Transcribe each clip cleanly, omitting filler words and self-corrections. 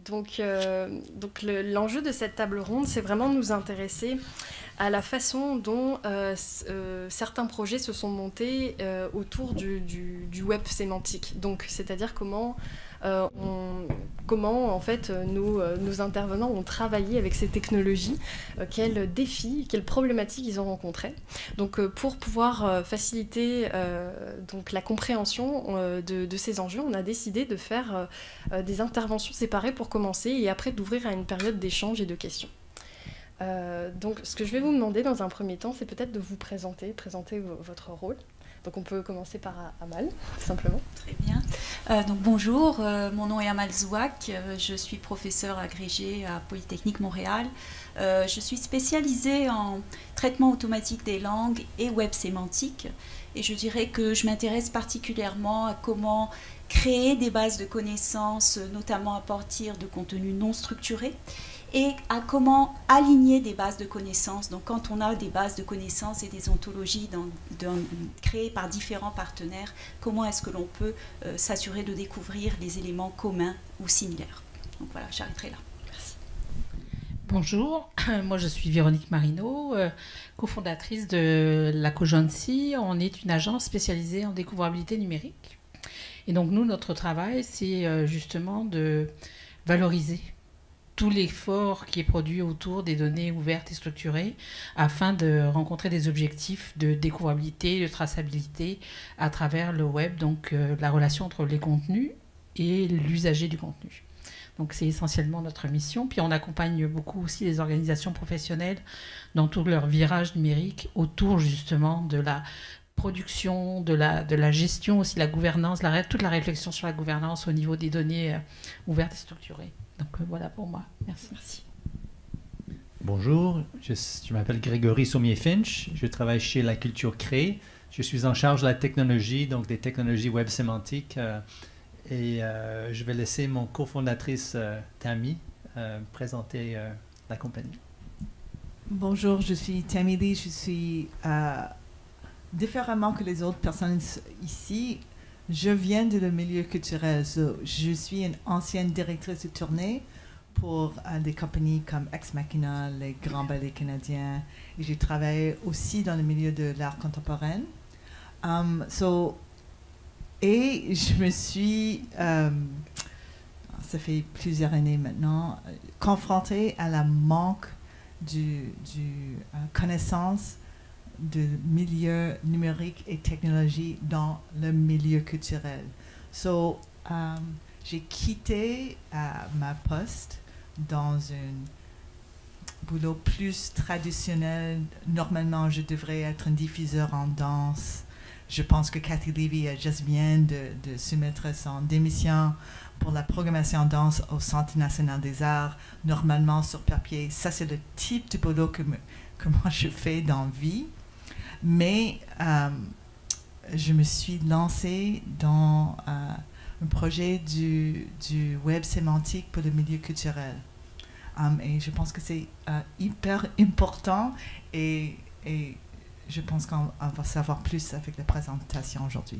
L'enjeu de cette table ronde, c'est vraiment de nous intéresser à la façon dont certains projets se sont montés autour du web sémantique. Donc, c'est-à-dire comment en fait nos intervenants ont travaillé avec ces technologies, quels défis, quelles problématiques ils ont rencontrés. Donc, pour pouvoir faciliter donc la compréhension de ces enjeux, on a décidé de faire des interventions séparées pour commencer et après d'ouvrir à une période d'échange et de questions. Donc, ce que je vais vous demander dans un premier temps, c'est peut-être de vous présenter votre rôle. Donc, on peut commencer par Amal, tout simplement. Très bien. Donc, bonjour, mon nom est Amal Zouak, je suis professeure agrégée à Polytechnique Montréal. Je suis spécialisée en traitement automatique des langues et web sémantique. Et je dirais que je m'intéresse particulièrement à comment créer des bases de connaissances, notamment à partir de contenus non structurés, et à comment aligner des bases de connaissances. Donc, quand on a des bases de connaissances et des ontologies créées par différents partenaires, comment est-ce que l'on peut s'assurer de découvrir les éléments communs ou similaires. Donc voilà, j'arrêterai là. Merci. Bonjour, moi je suis Véronique Marino, cofondatrice de la Cogency. On est une agence spécialisée en découvrabilité numérique. Et donc nous, notre travail, c'est justement de valoriser tout l'effort qui est produit autour des données ouvertes et structurées afin de rencontrer des objectifs de découvrabilité, de traçabilité à travers le web, donc la relation entre les contenus et l'usager du contenu. Donc c'est essentiellement notre mission. Puis on accompagne beaucoup aussi les organisations professionnelles dans tout leur virage numérique autour justement de la production, de la gestion aussi, la gouvernance, toute la réflexion sur la gouvernance au niveau des données ouvertes et structurées. Donc voilà pour moi. Merci. Bonjour, je m'appelle Grégory Sommier-Finch. Je travaille chez La Culture Crée. Je suis en charge de la technologie, donc des technologies web sémantiques. Je vais laisser mon cofondatrice Tammy présenter la compagnie. Bonjour, je suis Tammy Lee. Je suis différemment que les autres personnes ici. Je viens du milieu culturel. Je suis une ancienne directrice de tournée pour des compagnies comme Ex Machina, les Grands Ballets canadiens. Et j'ai travaillé aussi dans le milieu de l'art contemporain. Et je me suis, ça fait plusieurs années maintenant, confrontée à la manque du connaissance de milieu numérique et technologie dans le milieu culturel. J'ai quitté ma poste dans un boulot plus traditionnel. Normalement, je devrais être un diffuseur en danse. Je pense que Cathy Levy vient de soumettre son démission pour la programmation en danse au Centre national des arts. Normalement, sur papier, ça c'est le type de boulot que moi je fais dans la vie. Mais je me suis lancée dans un projet du web sémantique pour le milieu culturel. Et je pense que c'est hyper important et je pense qu'on va savoir plus avec la présentation aujourd'hui.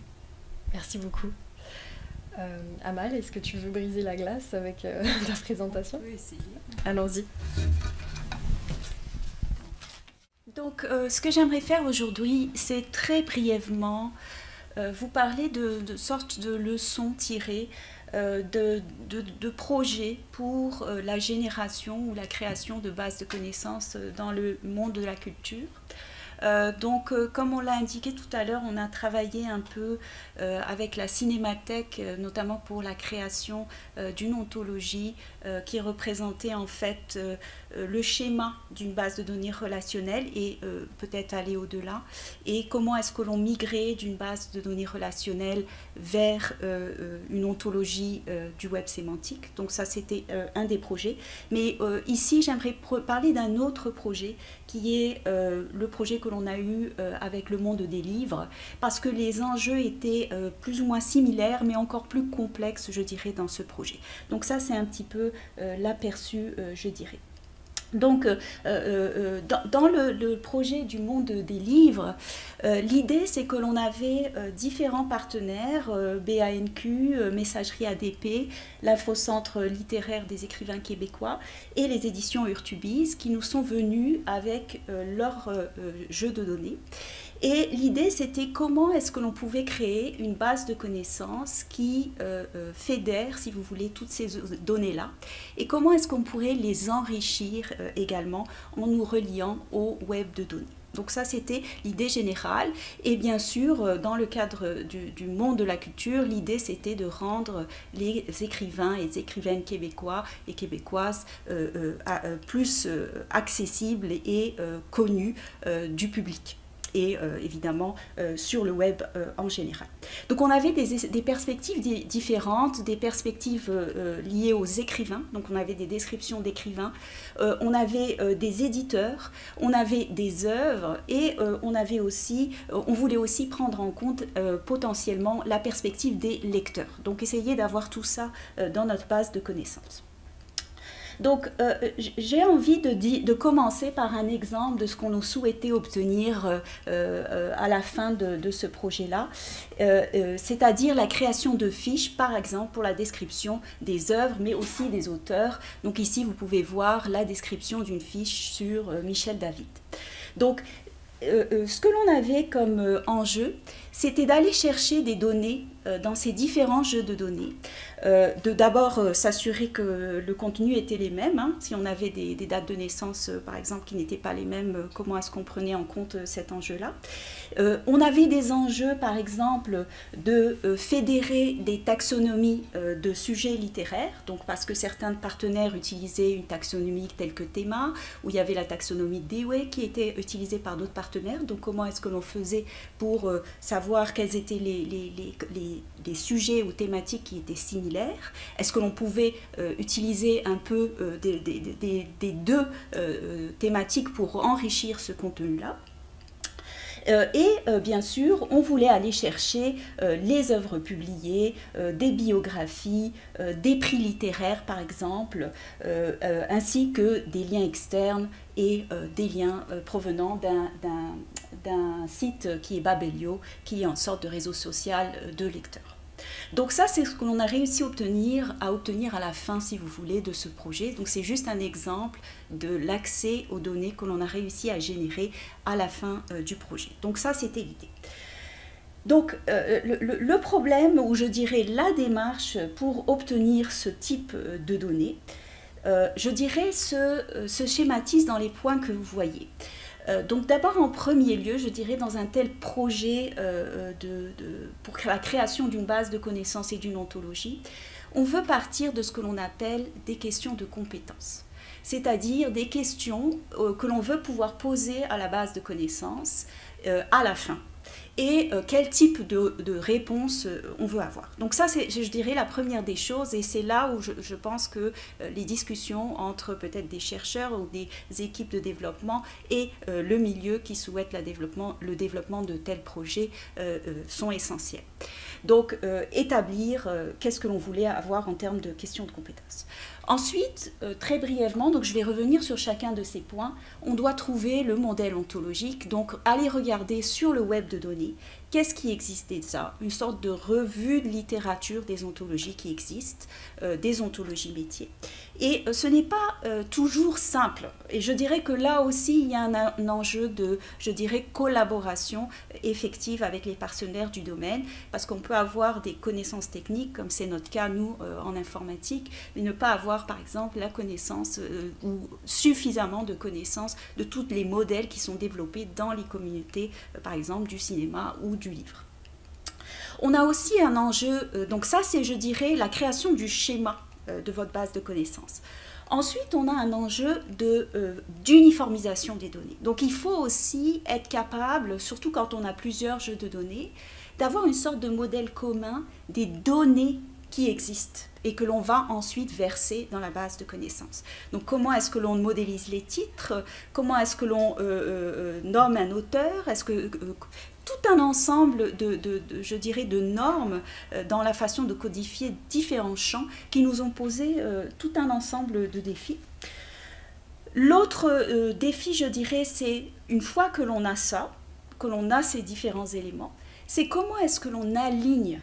Merci beaucoup. Amal, est-ce que tu veux briser la glace avec ta présentation? Je peux essayer. Allons-y. Donc, ce que j'aimerais faire aujourd'hui, c'est très brièvement vous parler de sortes de leçons tirées de projets pour la génération ou la création de bases de connaissances dans le monde de la culture. Comme on l'a indiqué tout à l'heure, on a travaillé un peu avec la Cinémathèque, notamment pour la création d'une ontologie qui représentait en fait le schéma d'une base de données relationnelle et peut-être aller au-delà. Et comment est-ce que l'on migrait d'une base de données relationnelle vers une ontologie du web sémantique. Donc ça, c'était un des projets. Mais ici, j'aimerais parler d'un autre projet qui est le projet que l'on a eu avec le monde des livres, parce que les enjeux étaient plus ou moins similaires, mais encore plus complexes, je dirais, dans ce projet. Donc ça, c'est un petit peu l'aperçu, je dirais. Donc, dans le projet du monde des livres, l'idée c'est que l'on avait différents partenaires, BANQ, Messagerie ADP, l'Infocentre littéraire des écrivains québécois et les éditions Urtubise qui nous sont venus avec leur jeu de données. Et l'idée, c'était comment est-ce que l'on pouvait créer une base de connaissances qui fédère, si vous voulez, toutes ces données-là, et comment est-ce qu'on pourrait les enrichir également en nous reliant au web de données. Donc ça, c'était l'idée générale. Et bien sûr, dans le cadre du monde de la culture, l'idée, c'était de rendre les écrivains et les écrivaines québécois et québécoises plus accessibles et connus du public. Et évidemment sur le web en général. Donc on avait des perspectives différentes, des perspectives liées aux écrivains, donc on avait des descriptions d'écrivains, on avait des éditeurs, on avait des œuvres et on avait aussi, on voulait aussi prendre en compte potentiellement la perspective des lecteurs. Donc essayer d'avoir tout ça dans notre base de connaissances. Donc, j'ai envie de commencer par un exemple de ce qu'on nous souhaitait obtenir à la fin de ce projet-là, c'est-à-dire la création de fiches, par exemple, pour la description des œuvres, mais aussi des auteurs. Donc ici, vous pouvez voir la description d'une fiche sur Michel David. Donc, ce que l'on avait comme enjeu, c'était d'aller chercher des données dans ces différents jeux de données. D'abord s'assurer que le contenu était les mêmes. Hein. Si on avait des dates de naissance, par exemple, qui n'étaient pas les mêmes, comment est-ce qu'on prenait en compte cet enjeu-là? On avait des enjeux, par exemple, de fédérer des taxonomies de sujets littéraires, donc parce que certains partenaires utilisaient une taxonomie telle que Théma, où il y avait la taxonomie Dewey qui était utilisée par d'autres partenaires. Donc comment est-ce que l'on faisait pour savoir quels étaient les sujets ou thématiques qui étaient similaires? Est-ce que l'on pouvait utiliser un peu des deux thématiques pour enrichir ce contenu-là? Bien sûr, on voulait aller chercher les œuvres publiées, des biographies, des prix littéraires par exemple, ainsi que des liens externes et des liens provenant d'un site qui est Babelio, qui est une sorte de réseau social de lecteurs. Donc ça, c'est ce que l'on a réussi à obtenir à la fin, si vous voulez, de ce projet. Donc c'est juste un exemple de l'accès aux données que l'on a réussi à générer à la fin du projet. Donc ça, c'était l'idée. Donc le problème, ou je dirais la démarche pour obtenir ce type de données, je dirais se schématise dans les points que vous voyez. Donc d'abord en premier lieu, je dirais dans un tel projet pour la création d'une base de connaissances et d'une ontologie, on veut partir de ce que l'on appelle des questions de compétences, c'est-à-dire des questions que l'on veut pouvoir poser à la base de connaissances à la fin. Et quel type de réponse on veut avoir. Donc ça, c'est, je dirais, la première des choses, et c'est là où je pense que les discussions entre peut-être des chercheurs ou des équipes de développement et le milieu qui souhaite le développement de tels projets sont essentiels. Donc, établir qu'est-ce que l'on voulait avoir en termes de questions de compétences. Ensuite, très brièvement, donc je vais revenir sur chacun de ces points, on doit trouver le modèle ontologique, donc aller regarder sur le web de données, qu'est-ce qui existe déjà, une sorte de revue de littérature des ontologies qui existent, des ontologies métiers. Et ce n'est pas toujours simple, et je dirais que là aussi il y a un enjeu de, je dirais, collaboration effective avec les partenaires du domaine, parce qu'on peut avoir des connaissances techniques, comme c'est notre cas nous en informatique, mais ne pas avoir par exemple la connaissance ou suffisamment de connaissances de tous les modèles qui sont développés dans les communautés, par exemple du cinéma ou du livre. On a aussi un enjeu, donc ça c'est, je dirais, la création du schéma de votre base de connaissances. Ensuite, on a un enjeu d'uniformisation des données. Donc il faut aussi être capable, surtout quand on a plusieurs jeux de données, d'avoir une sorte de modèle commun des données qui existent et que l'on va ensuite verser dans la base de connaissances. Donc comment est-ce que l'on modélise les titres? Comment est-ce que l'on nomme un auteur? Est-ce que tout un ensemble je dirais, de normes dans la façon de codifier différents champs qui nous ont posé tout un ensemble de défis. L'autre défi, je dirais, c'est une fois que l'on a ça, que l'on a ces différents éléments, c'est comment est-ce que l'on aligne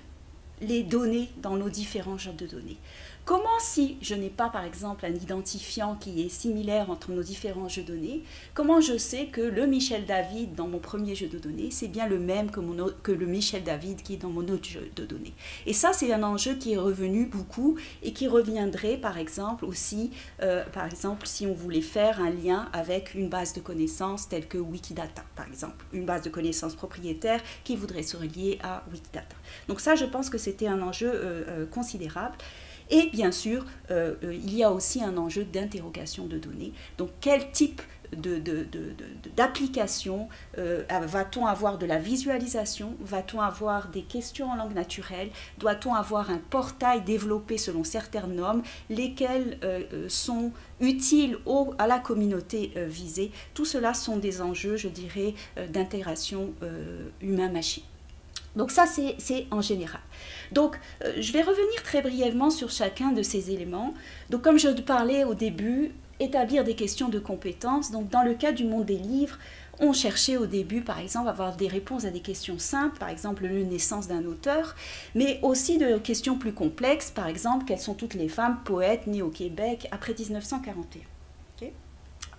les données dans nos différents jeux de données. Comment, si je n'ai pas par exemple un identifiant qui est similaire entre nos différents jeux de données, comment je sais que le Michel David dans mon premier jeu de données, c'est bien le même que le Michel David qui est dans mon autre jeu de données. Et ça, c'est un enjeu qui est revenu beaucoup et qui reviendrait par exemple aussi, si on voulait faire un lien avec une base de connaissances telle que Wikidata, par exemple, une base de connaissances propriétaire qui voudrait se relier à Wikidata. Donc ça, je pense que c'était un enjeu considérable. Et bien sûr, il y a aussi un enjeu d'interrogation de données. Donc, quel type d'application va-t-on avoir de la visualisation? Va-t-on avoir des questions en langue naturelle? Doit-on avoir un portail développé selon certaines normes, lesquelles sont utiles à la communauté visée? Tout cela sont des enjeux, je dirais, d'intégration humain-machine. Donc ça, c'est en général. Donc, je vais revenir très brièvement sur chacun de ces éléments. Donc, comme je parlais au début, établir des questions de compétences. Donc, dans le cas du monde des livres, on cherchait au début, par exemple, à avoir des réponses à des questions simples, par exemple, la naissance d'un auteur, mais aussi de questions plus complexes, par exemple, quelles sont toutes les femmes poètes nées au Québec après 1941.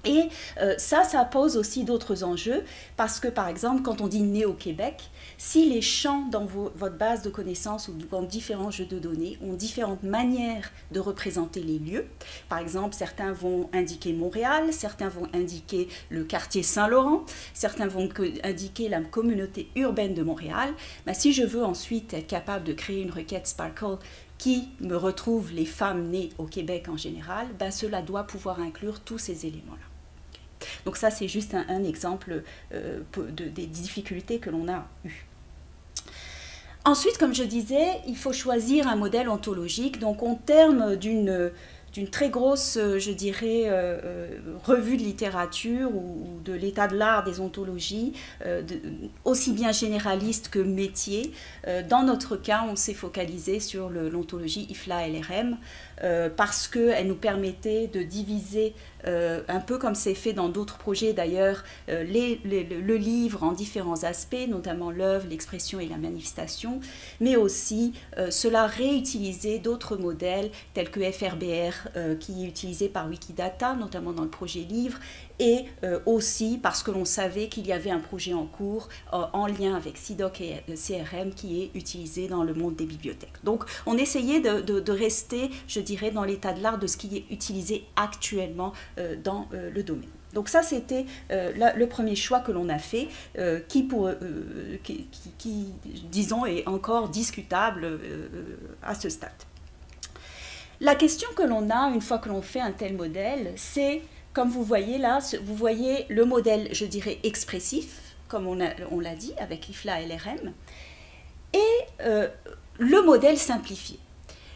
Et ça pose aussi d'autres enjeux, parce que par exemple, quand on dit né au Québec, si les champs dans votre base de connaissances ou dans différents jeux de données ont différentes manières de représenter les lieux, par exemple, certains vont indiquer Montréal, certains vont indiquer le quartier Saint-Laurent, certains vont indiquer la communauté urbaine de Montréal, ben, si je veux ensuite être capable de créer une requête Sparkle qui me retrouve les femmes nées au Québec en général, ben cela doit pouvoir inclure tous ces éléments-là. Donc ça, c'est juste un exemple des difficultés que l'on a eues. Ensuite, comme je disais, il faut choisir un modèle ontologique. Donc, en termes d'une très grosse, je dirais, revue de littérature ou de l'état de l'art des ontologies, aussi bien généraliste que métier. Dans notre cas, on s'est focalisé sur l'ontologie IFLA-LRM parce qu'elle nous permettait de diviser, un peu comme c'est fait dans d'autres projets d'ailleurs, le livre en différents aspects, notamment l'œuvre, l'expression et la manifestation, mais aussi cela réutiliser d'autres modèles tels que FRBR qui est utilisé par Wikidata, notamment dans le projet livre, et aussi parce que l'on savait qu'il y avait un projet en cours en lien avec CIDOC et CRM qui est utilisé dans le monde des bibliothèques. Donc on essayait de rester, je dirais, dans l'état de l'art de ce qui est utilisé actuellement dans le domaine. Donc ça, c'était le premier choix que l'on a fait, qui, disons, est encore discutable à ce stade. La question que l'on a, une fois que l'on fait un tel modèle, c'est, comme vous voyez là, vous voyez le modèle, je dirais, expressif, comme on l'a dit, avec IFLA et LRM, et le modèle simplifié.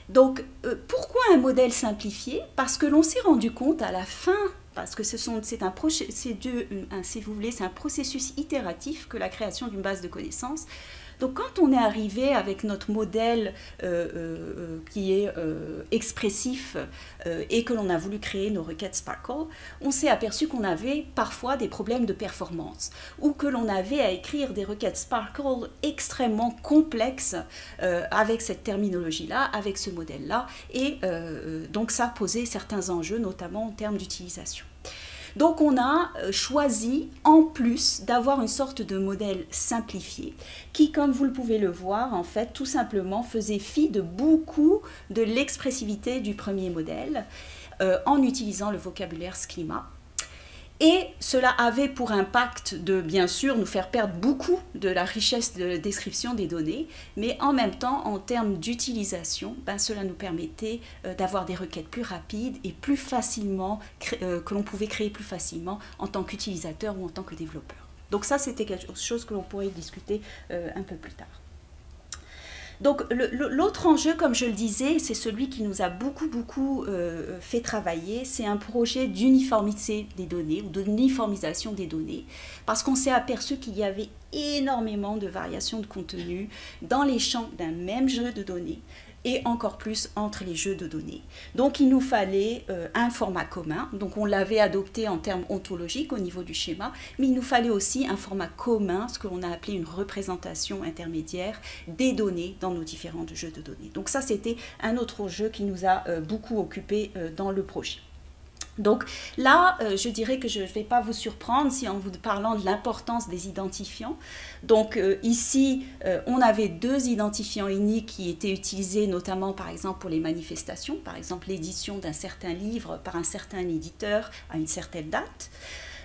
Donc, pourquoi un modèle simplifié? Parce que l'on s'est rendu compte à la fin, parce que c'est un processus itératif que la création d'une base de connaissances. Donc, quand on est arrivé avec notre modèle qui est expressif et que l'on a voulu créer nos requêtes Sparkle, on s'est aperçu qu'on avait parfois des problèmes de performance ou que l'on avait à écrire des requêtes Sparkle extrêmement complexes avec cette terminologie-là, avec ce modèle-là. Et donc, ça posait certains enjeux, notamment en termes d'utilisation. Donc on a choisi, en plus, d'avoir une sorte de modèle simplifié qui, comme vous le pouvez le voir, en fait, tout simplement faisait fi de beaucoup de l'expressivité du premier modèle en utilisant le vocabulaire schema. Et cela avait pour impact de, bien sûr, nous faire perdre beaucoup de la richesse de description des données, mais en même temps, en termes d'utilisation, cela nous permettait d'avoir des requêtes plus rapides et plus facilement, que l'on pouvait créer plus facilement en tant qu'utilisateur ou en tant que développeur. Donc ça, c'était quelque chose que l'on pourrait discuter un peu plus tard. Donc l'autre enjeu, comme je le disais, c'est celui qui nous a beaucoup fait travailler, c'est un projet d'uniformité des données ou d'uniformisation des données, parce qu'on s'est aperçu qu'il y avait énormément de variations de contenu dans les champs d'un même jeu de données, et encore plus entre les jeux de données. Donc il nous fallait un format commun, donc on l'avait adopté en termes ontologiques au niveau du schéma, mais il nous fallait aussi un format commun, ce que l'on a appelé une représentation intermédiaire des données dans nos différents jeux de données. Donc ça c'était un autre jeu qui nous a beaucoup occupé dans le projet. Donc là, je dirais que je ne vais pas vous surprendre si en vous parlant de l'importance des identifiants. Donc ici, on avait 2 identifiants uniques qui étaient utilisés notamment par exemple pour les manifestations, par exemple l'édition d'un certain livre par un certain éditeur à une certaine date.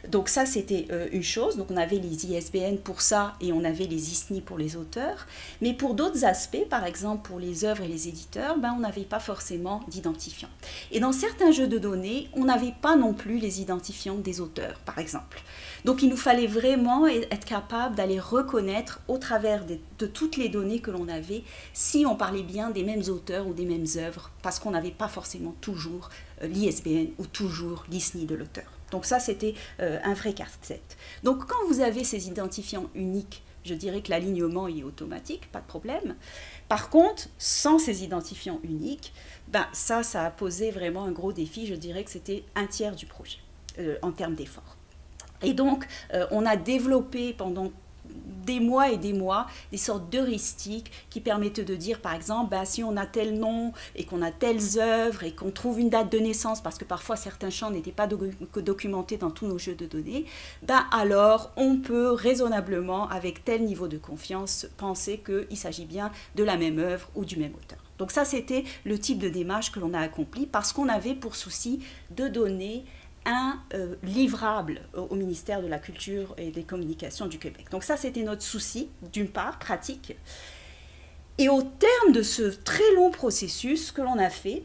Donc ça, c'était une chose. Donc on avait les ISBN pour ça et on avait les ISNI pour les auteurs. Mais pour d'autres aspects, par exemple pour les œuvres et les éditeurs, ben, on n'avait pas forcément d'identifiants. Et dans certains jeux de données, on n'avait pas non plus les identifiants des auteurs, par exemple. Donc il nous fallait vraiment être capable d'aller reconnaître au travers de toutes les données que l'on avait si on parlait bien des mêmes auteurs ou des mêmes œuvres, parce qu'on n'avait pas forcément toujours l'ISBN ou toujours l'ISNI de l'auteur. Donc ça, c'était un vrai casse-tête. Donc quand vous avez ces identifiants uniques, je dirais que l'alignement est automatique, pas de problème. Par contre, sans ces identifiants uniques, ben ça a posé vraiment un gros défi. Je dirais que c'était un tiers du projet en termes d'efforts. Et donc, on a développé pendant des mois et des mois, des sortes d'heuristiques qui permettent de dire, par exemple, ben, si on a tel nom et qu'on a telles œuvres et qu'on trouve une date de naissance, parce que parfois certains champs n'étaient pas documentés dans tous nos jeux de données, ben, alors on peut raisonnablement, avec tel niveau de confiance, penser qu'il s'agit bien de la même œuvre ou du même auteur. Donc ça, c'était le type de démarche que l'on a accompli parce qu'on avait pour souci de donner un livrable au ministère de la Culture et des Communications du Québec. Donc ça, c'était notre souci, d'une part, pratique. Et au terme de ce très long processus, ce que l'on a fait,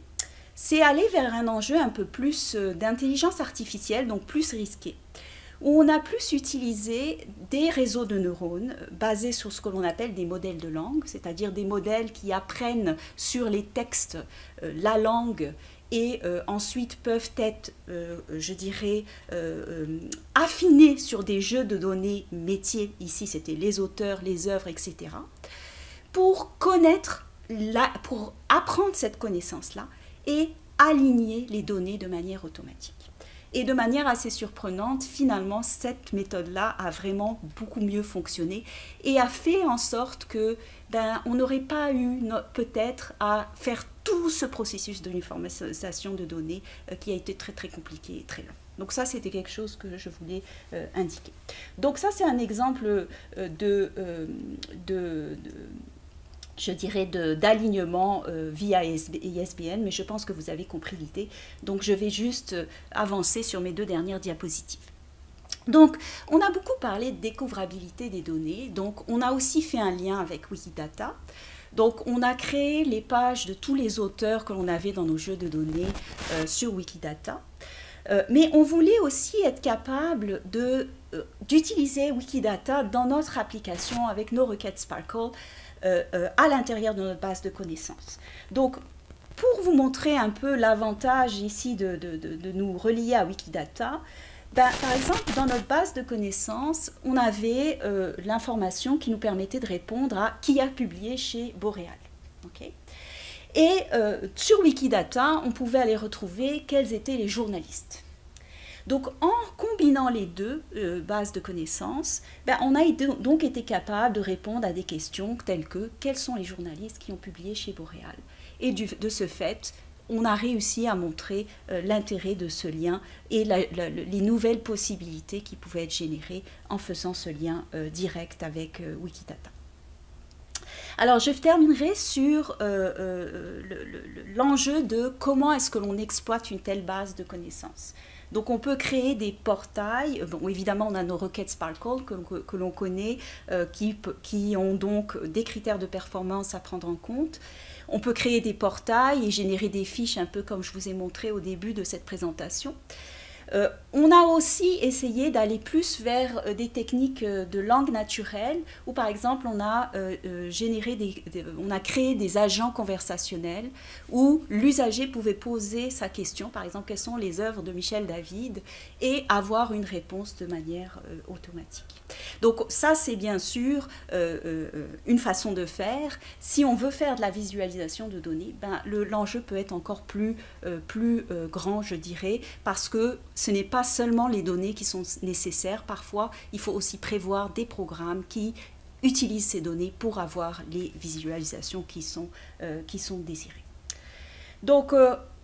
c'est aller vers un enjeu un peu plus d'intelligence artificielle, donc plus risqué, où on a plus utilisé des réseaux de neurones basés sur ce que l'on appelle des modèles de langue, c'est-à-dire des modèles qui apprennent sur les textes la langue et ensuite peuvent être, je dirais, affinés sur des jeux de données métiers, ici c'était les auteurs, les œuvres, etc., pour connaître, pour apprendre cette connaissance-là et aligner les données de manière automatique. Et de manière assez surprenante, finalement, cette méthode-là a vraiment beaucoup mieux fonctionné et a fait en sorte que on n'aurait pas eu peut-être à faire tout ce processus de uniformisation de données qui a été très très compliqué et très long. Donc ça, c'était quelque chose que je voulais indiquer. Donc ça, c'est un exemple je dirais, d'alignement via ISBN, mais je pense que vous avez compris l'idée. Donc, je vais juste avancer sur mes 2 dernières diapositives. Donc, on a beaucoup parlé de découvrabilité des données. Donc, on a aussi fait un lien avec Wikidata. Donc, on a créé les pages de tous les auteurs que l'on avait dans nos jeux de données sur Wikidata. Mais on voulait aussi être capable d'utiliser Wikidata dans notre application avec nos requêtes Sparkle à l'intérieur de notre base de connaissances. Donc, pour vous montrer un peu l'avantage ici de nous relier à Wikidata, par exemple, dans notre base de connaissances, on avait l'information qui nous permettait de répondre à qui a publié chez Boréal. Okay? Et sur Wikidata, on pouvait aller retrouver quels étaient les journalistes. Donc, en combinant les 2 bases de connaissances, on a donc été capable de répondre à des questions telles que quels sont les journalistes qui ont publié chez Boréal. Et de ce fait, on a réussi à montrer l'intérêt de ce lien et les nouvelles possibilités qui pouvaient être générées en faisant ce lien direct avec Wikidata. Alors, je terminerai sur l'enjeu de comment est-ce que l'on exploite une telle base de connaissances. Donc, on peut créer des portails. Bon, évidemment, on a nos requêtes Sparkle que l'on connaît, qui ont donc des critères de performance à prendre en compte. On peut créer des portails et générer des fiches, un peu comme je vous ai montré au début de cette présentation. On a aussi essayé d'aller plus vers des techniques de langue naturelle, où par exemple on a, on a créé des agents conversationnels, où l'usager pouvait poser sa question, par exemple quelles sont les œuvres de Michel David, et avoir une réponse de manière automatique. Donc ça c'est bien sûr une façon de faire. Si on veut faire de la visualisation de données, ben, l'enjeu peut être encore plus grand, je dirais, parce que ce n'est pas seulement les données qui sont nécessaires. Parfois, il faut aussi prévoir des programmes qui utilisent ces données pour avoir les visualisations qui sont désirées. Donc,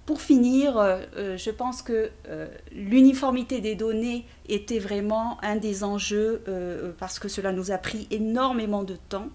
pour finir, je pense que l'uniformité des données était vraiment un des enjeux parce que cela nous a pris énormément de temps.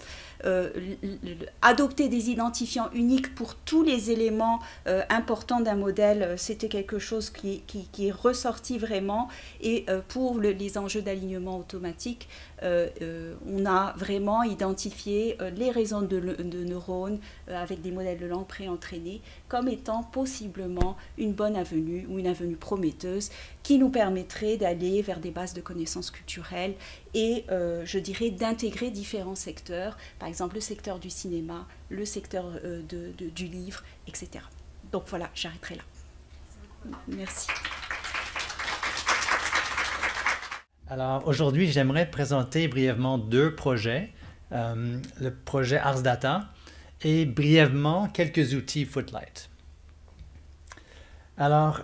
Adopter des identifiants uniques pour tous les éléments importants d'un modèle, c'était quelque chose qui est ressorti vraiment. Et pour les enjeux d'alignement automatique, on a vraiment identifié les réseaux de neurones avec des modèles de langue pré-entraînés comme étant possiblement une bonne avenue ou une avenue prometteuse qui nous permettrait d'aller vers des bases de connaissances culturelles et, je dirais, d'intégrer différents secteurs, par exemple le secteur du cinéma, le secteur du livre, etc. Donc voilà, j'arrêterai là. Merci. Alors aujourd'hui, j'aimerais présenter brièvement deux projets, le projet Ars Data et brièvement quelques outils Footlight. Alors,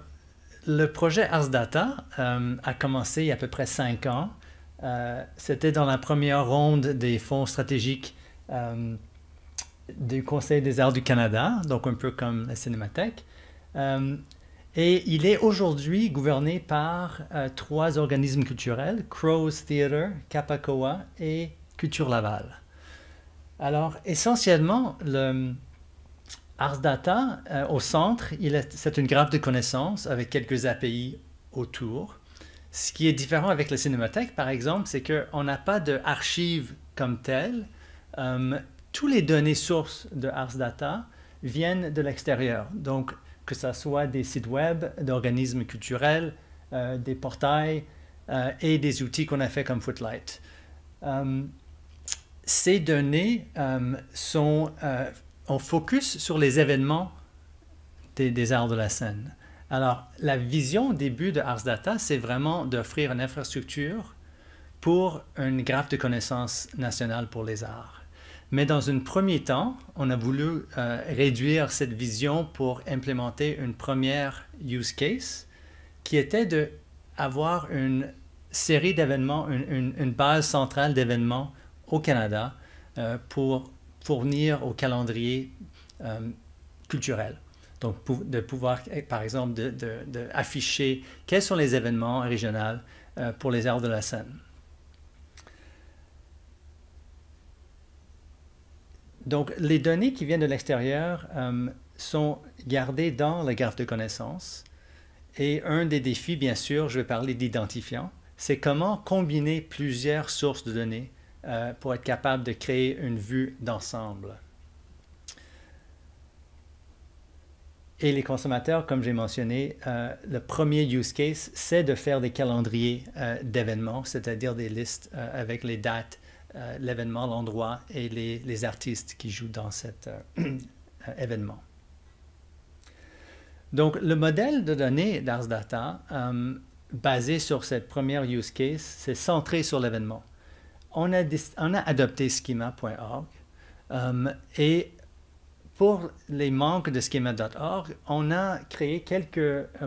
le projet Ars Data a commencé il y a à peu près 5 ans. C'était dans la première ronde des fonds stratégiques du Conseil des arts du Canada, donc un peu comme la Cinémathèque. Et il est aujourd'hui gouverné par 3 organismes culturels, Crows Theatre, Kapakoa et Culture Laval. Alors, essentiellement, le Ars Data, au centre, c'est une grappe de connaissances avec quelques API autour. Ce qui est différent avec la Cinémathèque, par exemple, c'est qu'on n'a pas d'archives comme telles. Tous les données sources de Ars Data viennent de l'extérieur. Donc, que ce soit des sites web, d'organismes culturels, des portails et des outils qu'on a fait comme Footlight. Ces données on focus sur les événements des arts de la scène. Alors, la vision au début de Ars Data, c'est vraiment d'offrir une infrastructure pour une grappe de connaissances nationale pour les arts. Mais dans un premier temps, on a voulu réduire cette vision pour implémenter une première use case qui était d'avoir une série d'événements, une base centrale d'événements au Canada pour fournir au calendrier culturel. Donc, de pouvoir, par exemple, d'afficher quels sont les événements régionaux pour les arts de la scène. Donc, les données qui viennent de l'extérieur sont gardées dans la graphe de connaissances. Et un des défis, bien sûr, je vais parler d'identifiants, c'est comment combiner plusieurs sources de données pour être capable de créer une vue d'ensemble. Et les consommateurs, comme j'ai mentionné, le premier use case, c'est de faire des calendriers d'événements, c'est-à-dire des listes avec les dates, l'événement, l'endroit et les artistes qui jouent dans cet événement. Donc, le modèle de données d'Ars Data, basé sur cette première use case, c'est centré sur l'événement. On a adopté schema.org et pour les manques de schema.org, on a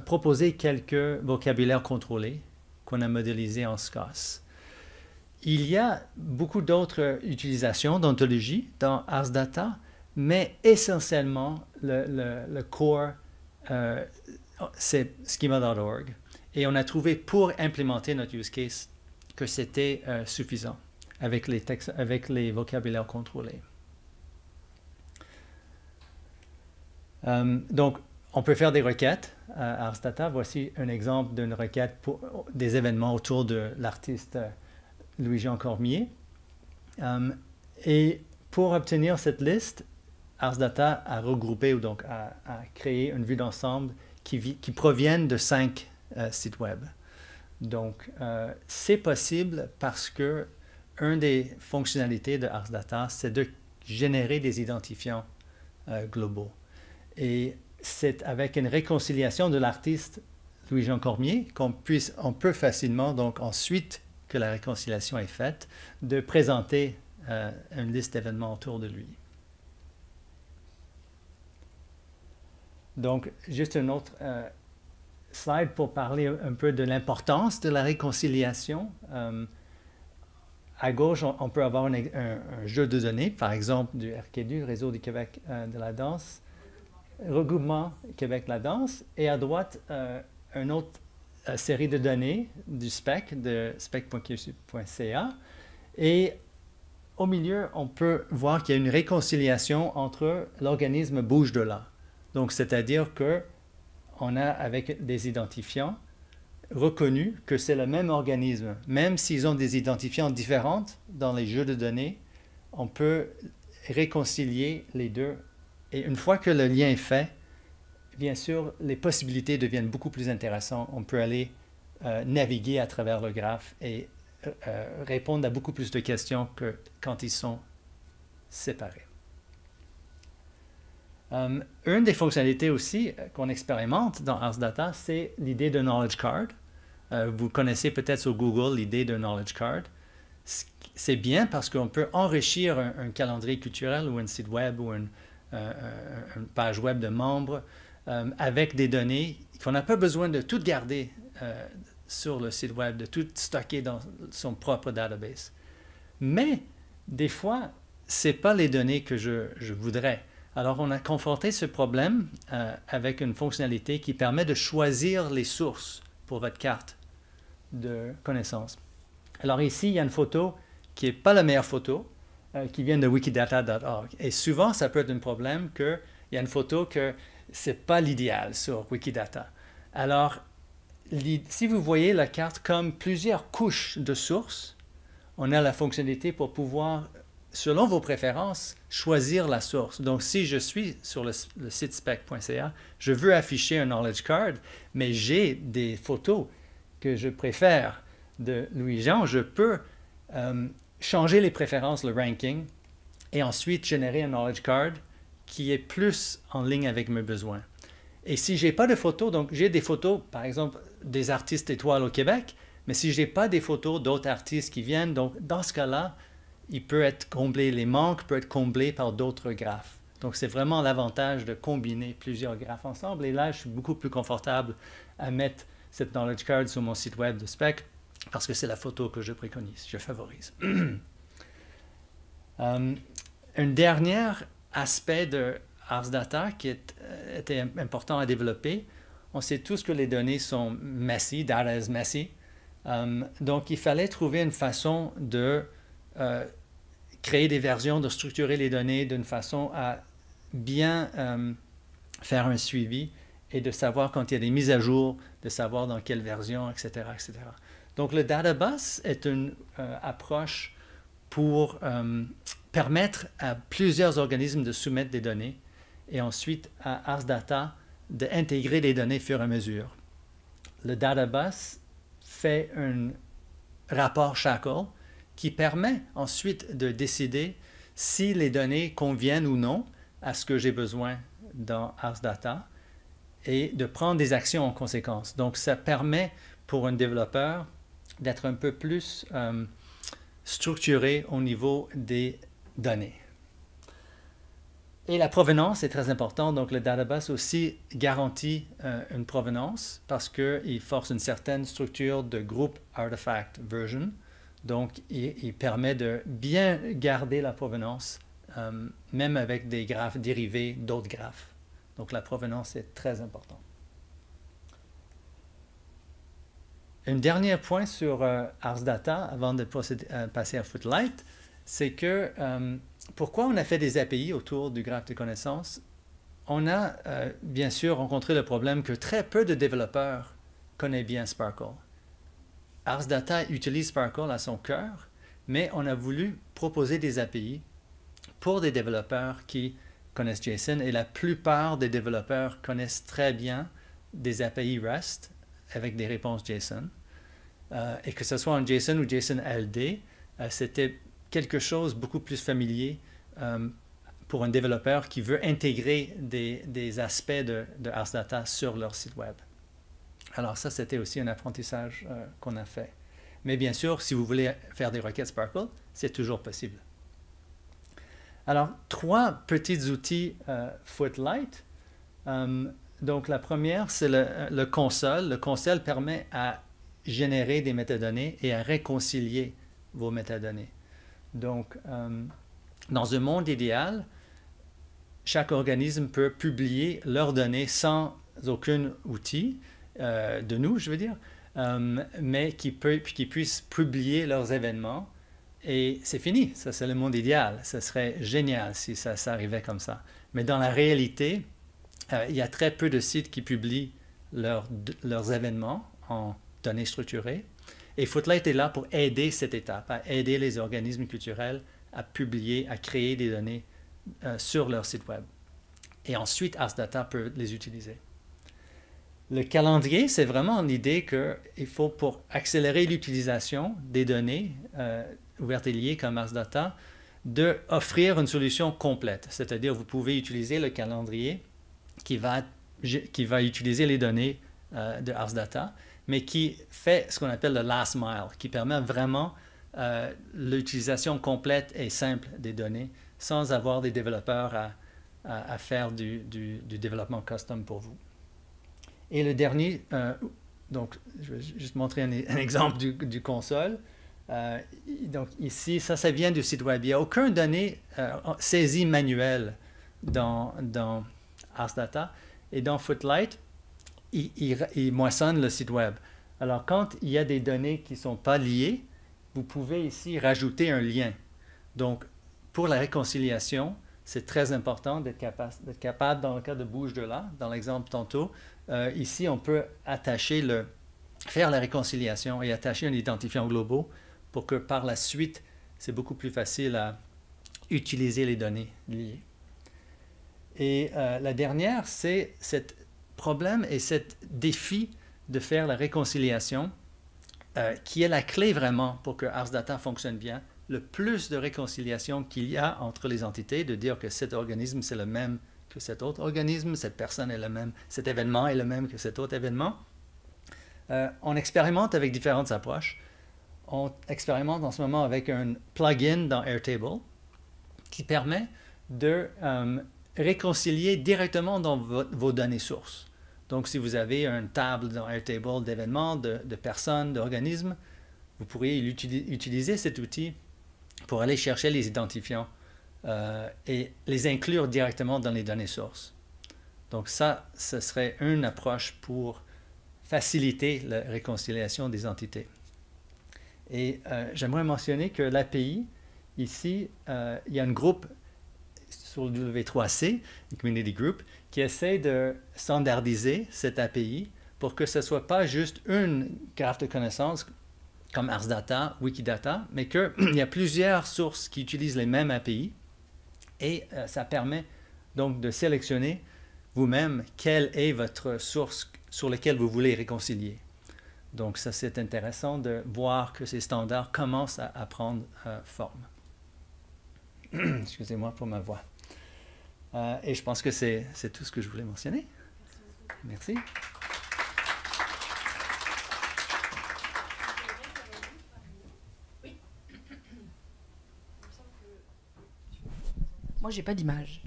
proposé quelques vocabulaires contrôlés qu'on a modélisés en SCOS. Il y a beaucoup d'autres utilisations d'ontologie dans Ars Data, mais essentiellement le core, c'est schema.org. Et on a trouvé pour implémenter notre use case que c'était suffisant avec les vocabulaires contrôlés. Donc, on peut faire des requêtes à Ars Data. Voici un exemple d'une requête pour des événements autour de l'artiste Louis-Jean Cormier. Et pour obtenir cette liste, Ars Data a regroupé ou donc a créé une vue d'ensemble qui proviennent de 5 site web. Donc, c'est possible parce que une des fonctionnalités de Ars Data, c'est de générer des identifiants globaux. Et c'est avec une réconciliation de l'artiste Louis-Jean Cormier on peut facilement, donc ensuite que la réconciliation est faite, de présenter une liste d'événements autour de lui. Donc, juste un autre slide pour parler un peu de l'importance de la réconciliation. À gauche, on peut avoir un jeu de données, par exemple du RQDU, Réseau du Québec de la danse, Regroupement Québec de la danse, et à droite, une autre série de données du SPEC, de spec.qsu.ca, et au milieu, on peut voir qu'il y a une réconciliation entre l'organisme bouge de là. Donc, c'est-à-dire qu'on a, avec des identifiants, reconnu que c'est le même organisme. Même s'ils ont des identifiants différents dans les jeux de données, on peut réconcilier les deux. Et une fois que le lien est fait, bien sûr, les possibilités deviennent beaucoup plus intéressantes. On peut aller naviguer à travers le graphe et répondre à beaucoup plus de questions que quand ils sont séparés. Une des fonctionnalités aussi qu'on expérimente dans Ars Data, c'est l'idée de Knowledge Card. Vous connaissez peut-être sur Google l'idée de Knowledge Card. C'est bien parce qu'on peut enrichir un calendrier culturel ou un site web ou une page web de membres avec des données qu'on n'a pas besoin de tout garder sur le site web, de tout stocker dans son propre database. Mais des fois, ce n'est pas les données que je voudrais. Alors, on a confronté ce problème avec une fonctionnalité qui permet de choisir les sources pour votre carte de connaissances. Alors ici, il y a une photo qui n'est pas la meilleure photo, qui vient de wikidata.org. Et souvent, ça peut être un problème qu'il y a une photo que ce n'est pas l'idéal sur Wikidata. Alors, si vous voyez la carte comme plusieurs couches de sources, on a la fonctionnalité pour pouvoir, selon vos préférences, choisir la source. Donc, si je suis sur le site spec.ca, je veux afficher un knowledge card, mais j'ai des photos que je préfère de Louis-Jean, je peux changer les préférences, le ranking, et ensuite générer un knowledge card qui est plus en ligne avec mes besoins. Et si je n'ai pas de photos, donc j'ai des photos, par exemple, des artistes étoiles au Québec, mais si je n'ai pas des photos d'autres artistes qui viennent, donc dans ce cas-là, il peut être comblé, les manques peuvent être comblés par d'autres graphes. Donc c'est vraiment l'avantage de combiner plusieurs graphes ensemble. Et là, je suis beaucoup plus confortable à mettre cette knowledge card sur mon site web de Spec parce que c'est la photo que je préconise, je favorise. Un dernier aspect de Ars Data qui était important à développer, on sait tous que les données sont messy, data is messy. Donc il fallait trouver une façon de créer des versions, de structurer les données d'une façon à bien faire un suivi et de savoir quand il y a des mises à jour, de savoir dans quelle version, etc. etc. Donc le databus est une approche pour permettre à plusieurs organismes de soumettre des données et ensuite à Ars Data d'intégrer les données au fur et à mesure. Le databus fait un rapport Shackle qui permet ensuite de décider si les données conviennent ou non à ce que j'ai besoin dans Ars Data et de prendre des actions en conséquence. Donc, ça permet pour un développeur d'être un peu plus structuré au niveau des données. Et la provenance est très importante. Donc, le databus aussi garantit une provenance parce qu'il force une certaine structure de groupe artifact version. Donc, il permet de bien garder la provenance, même avec des graphes dérivés d'autres graphes. Donc, la provenance est très importante. Un dernier point sur Ars Data, avant de passer à Footlight, c'est que pourquoi on a fait des API autour du graphe de connaissances? On a bien sûr rencontré le problème que très peu de développeurs connaissent bien Sparkle. Ars Data utilise Sparkle à son cœur, mais on a voulu proposer des API pour des développeurs qui connaissent JSON et la plupart des développeurs connaissent très bien des API REST avec des réponses JSON. Et que ce soit en JSON ou JSON LD, c'était quelque chose de beaucoup plus familier pour un développeur qui veut intégrer des aspects de Ars Data sur leur site web. Alors ça, c'était aussi un apprentissage qu'on a fait. Mais bien sûr, si vous voulez faire des requêtes Sparkle, c'est toujours possible. Alors, 3 petits outils Footlight. Donc, la première, c'est le console. Le console permet à générer des métadonnées et à réconcilier vos métadonnées. Donc, dans un monde idéal, chaque organisme peut publier leurs données sans aucun outil de nous, je veux dire, mais qui puissent publier leurs événements. Et c'est fini, ça c'est le monde idéal. Ça serait génial si ça arrivait comme ça. Mais dans la réalité, il y a très peu de sites qui publient leurs événements en données structurées. Et Footlight est là pour aider cette étape, à aider les organismes culturels à publier, à créer des données sur leur site web. Et ensuite, Ars Data peut les utiliser. Le calendrier, c'est vraiment l'idée qu'il faut, pour accélérer l'utilisation des données ouvertes et liées comme Ars Data, d'offrir une solution complète. C'est-à-dire, vous pouvez utiliser le calendrier qui va utiliser les données de Ars Data, mais qui fait ce qu'on appelle le last mile, qui permet vraiment l'utilisation complète et simple des données, sans avoir des développeurs à faire du développement custom pour vous. Et le dernier, donc je vais juste montrer un exemple du console. Donc ici, ça vient du site web. Il n'y a aucune donnée saisie manuelle dans Ars Data. Et dans Footlight, il moissonne le site web. Alors quand il y a des données qui ne sont pas liées, vous pouvez ici rajouter un lien. Donc pour la réconciliation, c'est très important d'être capable, dans le cas de bouge de là, dans l'exemple tantôt, ici on peut faire la réconciliation et attacher un identifiant global pour que par la suite, c'est beaucoup plus facile à utiliser les données liées. Et la dernière, c'est ce problème et ce défi de faire la réconciliation qui est la clé vraiment pour que Ars Data fonctionne bien. Le plus de réconciliation qu'il y a entre les entités, de dire que cet organisme c'est le même que cet autre organisme, cette personne est le même, cet événement est le même que cet autre événement. On expérimente avec différentes approches. On expérimente en ce moment avec un plugin dans Airtable qui permet de réconcilier directement dans vos données sources. Donc, si vous avez une table dans Airtable d'événements, de personnes, d'organismes, vous pourriez utiliser cet outil pour aller chercher les identifiants et les inclure directement dans les données sources. Donc ça, ce serait une approche pour faciliter la réconciliation des entités. Et j'aimerais mentionner que l'API, ici, il y a un groupe sur le W3C, une community group, qui essaie de standardiser cette API pour que ce ne soit pas juste une graphe de connaissances comme Ars Data, Wikidata, mais qu'il y a plusieurs sources qui utilisent les mêmes API et ça permet donc de sélectionner vous-même quelle est votre source sur laquelle vous voulez réconcilier. Donc ça, c'est intéressant de voir que ces standards commencent à prendre forme. Excusez-moi pour ma voix. Et je pense que c'est tout ce que je voulais mentionner. Merci. Moi, j'ai pas d'image.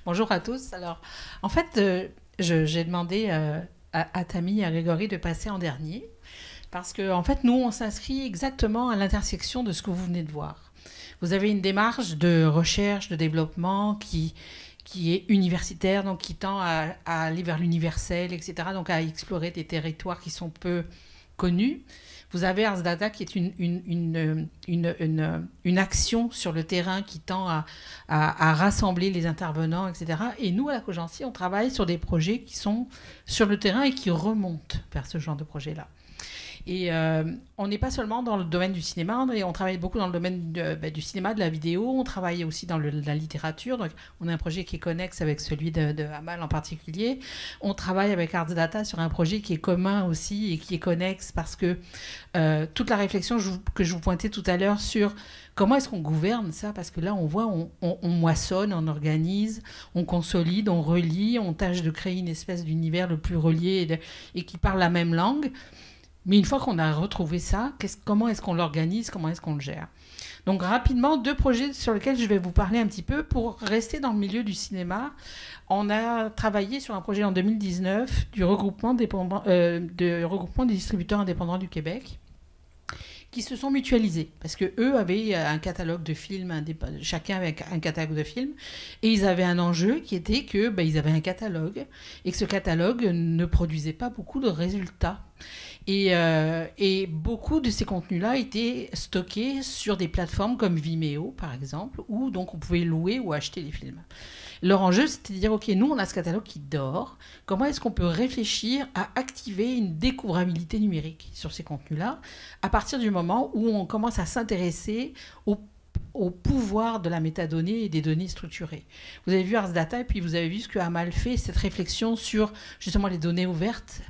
Bonjour à tous. Alors, en fait, j'ai demandé à Tammy et à Grégory de passer en dernier parce que, en fait, nous, on s'inscrit exactement à l'intersection de ce que vous venez de voir. Vous avez une démarche de recherche, de développement qui est universitaire, donc qui tend à aller vers l'universel, etc., donc à explorer des territoires qui sont peu connus. Vous avez Ars Data qui est une action sur le terrain qui tend à rassembler les intervenants, etc. Et nous, à la Cogency, on travaille sur des projets qui sont sur le terrain et qui remontent vers ce genre de projet-là. Et on n'est pas seulement dans le domaine du cinéma, on travaille beaucoup dans le domaine du cinéma, de la vidéo, on travaille aussi dans la littérature. Donc, on a un projet qui est connexe avec celui de Amal en particulier. On travaille avec Ars Data sur un projet qui est commun aussi et qui est connexe parce que toute la réflexion que je vous pointais tout à l'heure sur comment est-ce qu'on gouverne ça, parce que là, on voit, on moissonne, on organise, on consolide, on relie, on tâche de créer une espèce d'univers le plus relié et qui parle la même langue. Mais une fois qu'on a retrouvé ça, comment est-ce qu'on l'organise, comment est-ce qu'on le gère? Donc rapidement, 2 projets sur lesquels je vais vous parler un petit peu pour rester dans le milieu du cinéma. On a travaillé sur un projet en 2019 du regroupement des distributeurs indépendants du Québec qui se sont mutualisés parce que eux avaient un catalogue de films, chacun avait un catalogue de films, et ils avaient un enjeu qui était que ils avaient un catalogue et que ce catalogue ne produisait pas beaucoup de résultats. Et beaucoup de ces contenus-là étaient stockés sur des plateformes comme Vimeo, par exemple, où donc on pouvait louer ou acheter les films. Leur enjeu, c'était de dire, OK, nous, on a ce catalogue qui dort. Comment est-ce qu'on peut réfléchir à activer une découvrabilité numérique sur ces contenus-là à partir du moment où on commence à s'intéresser au pouvoir de la métadonnée et des données structurées. Vous avez vu Ars Data et puis vous avez vu ce que Amal fait, cette réflexion sur justement les données ouvertes.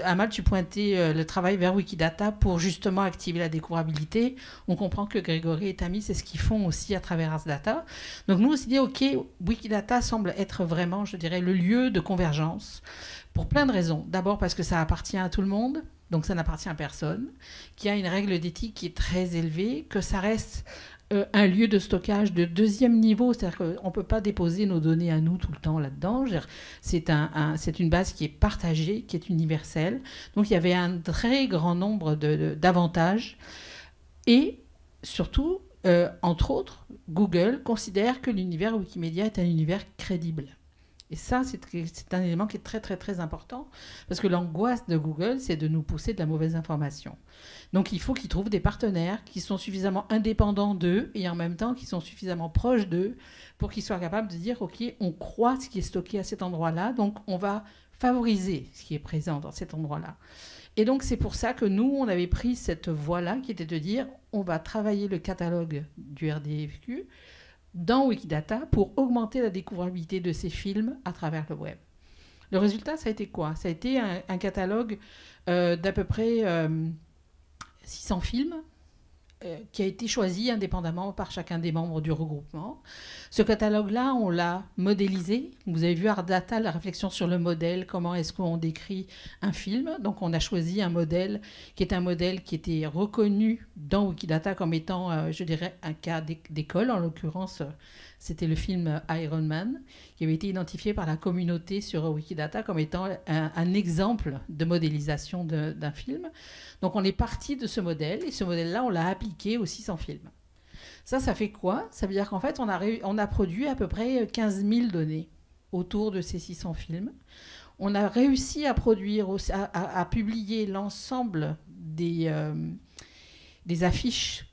Amal, tu pointais le travail vers Wikidata pour justement activer la découvrabilité. On comprend que Grégory et Tammy, c'est ce qu'ils font aussi à travers Ars Data. Donc nous, on s'est dit, OK, Wikidata semble être vraiment, je dirais, le lieu de convergence pour plein de raisons. D'abord parce que ça appartient à tout le monde, donc ça n'appartient à personne, qu'il y a une règle d'éthique qui est très élevée, que ça reste un lieu de stockage de 2e niveau, c'est-à-dire qu'on ne peut pas déposer nos données à nous tout le temps là-dedans. C'est une base qui est partagée, qui est universelle. Donc il y avait un très grand nombre d'avantages. Et surtout, entre autres, Google considère que l'univers Wikimedia est un univers crédible. Et ça, c'est un élément qui est très, très, très important, parce que l'angoisse de Google, c'est de nous pousser de la mauvaise information. Donc, il faut qu'ils trouvent des partenaires qui sont suffisamment indépendants d'eux et en même temps qui sont suffisamment proches d'eux pour qu'ils soient capables de dire, OK, on croit ce qui est stocké à cet endroit-là, donc on va favoriser ce qui est présent dans cet endroit-là. Et donc, c'est pour ça que nous, on avait pris cette voie-là, qui était de dire, on va travailler le catalogue du RDVQ dans Wikidata pour augmenter la découvrabilité de ces films à travers le web. Le résultat, ça a été quoi? Ça a été un catalogue d'à peu près 600 films qui a été choisi indépendamment par chacun des membres du regroupement. Ce catalogue-là, on l'a modélisé. Vous avez vu Ars Data, la réflexion sur le modèle, comment est-ce qu'on décrit un film. Donc, on a choisi un modèle qui est un modèle qui était reconnu dans Wikidata comme étant, je dirais, un cas d'école. En l'occurrence, c'était le film Iron Man, qui avait été identifié par la communauté sur Wikidata comme étant un exemple de modélisation d'un film. Donc, on est parti de ce modèle, et ce modèle-là, on l'a appliqué aux 600 films. Ça fait quoi? Ça veut dire qu'en fait, on a produit à peu près 15 000 données autour de ces 600 films. On a réussi à produire, à publier l'ensemble des affiches.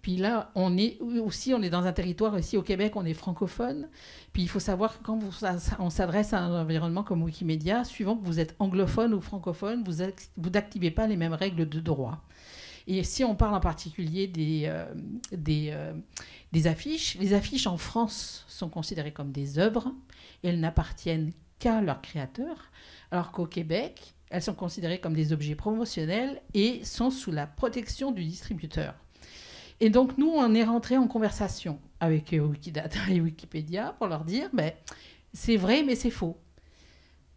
Puis là, on est dans un territoire, ici au Québec, on est francophone. Puis il faut savoir que quand on s'adresse à un environnement comme Wikimedia, suivant que vous êtes anglophone ou francophone, vous n'activez pas les mêmes règles de droit. Et si on parle en particulier des affiches, les affiches en France sont considérées comme des œuvres et elles n'appartiennent qu'à leurs créateurs, alors qu'au Québec, elles sont considérées comme des objets promotionnels et sont sous la protection du distributeur. Et donc, nous, on est rentré en conversation avec Wikidata et Wikipédia pour leur dire, c'est vrai, mais c'est faux.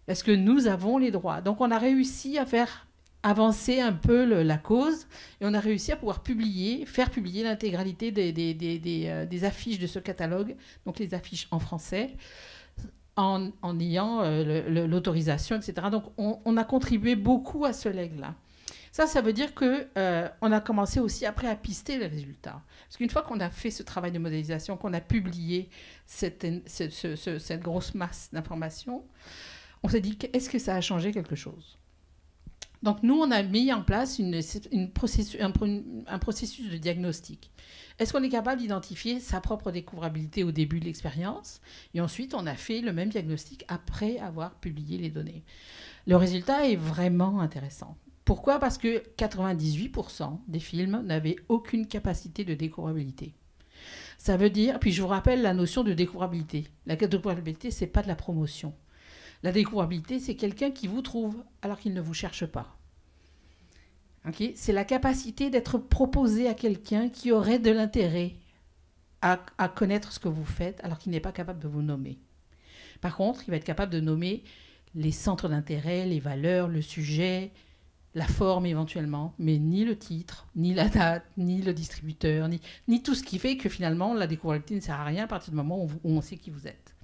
Parce que nous avons les droits. Donc, on a réussi à faire avancer un peu la cause et on a réussi à pouvoir faire publier l'intégralité des affiches de ce catalogue, donc les affiches en français, en ayant l'autorisation, etc. Donc, on a contribué beaucoup à ce leg-là. Ça veut dire qu'on a commencé aussi après à pister les résultats. Parce qu'une fois qu'on a fait ce travail de modélisation, qu'on a publié cette grosse masse d'informations, on s'est dit, est-ce que ça a changé quelque chose? Donc nous, on a mis en place un processus de diagnostic. Est-ce qu'on est capable d'identifier sa propre découvrabilité au début de l'expérience? Et ensuite, on a fait le même diagnostic après avoir publié les données. Le résultat est vraiment intéressant. Pourquoi ? Parce que 98% des films n'avaient aucune capacité de découvrabilité. Ça veut dire, puis je vous rappelle la notion de découvrabilité. La découvrabilité, ce n'est pas de la promotion. La découvrabilité, c'est quelqu'un qui vous trouve alors qu'il ne vous cherche pas. Okay ? C'est la capacité d'être proposé à quelqu'un qui aurait de l'intérêt à connaître ce que vous faites alors qu'il n'est pas capable de vous nommer. Par contre, il va être capable de nommer les centres d'intérêt, les valeurs, le sujet, la forme éventuellement, mais ni le titre, ni la date, ni le distributeur, ni tout ce qui fait que finalement la découvrabilité ne sert à rien à partir du moment où on sait qui vous êtes.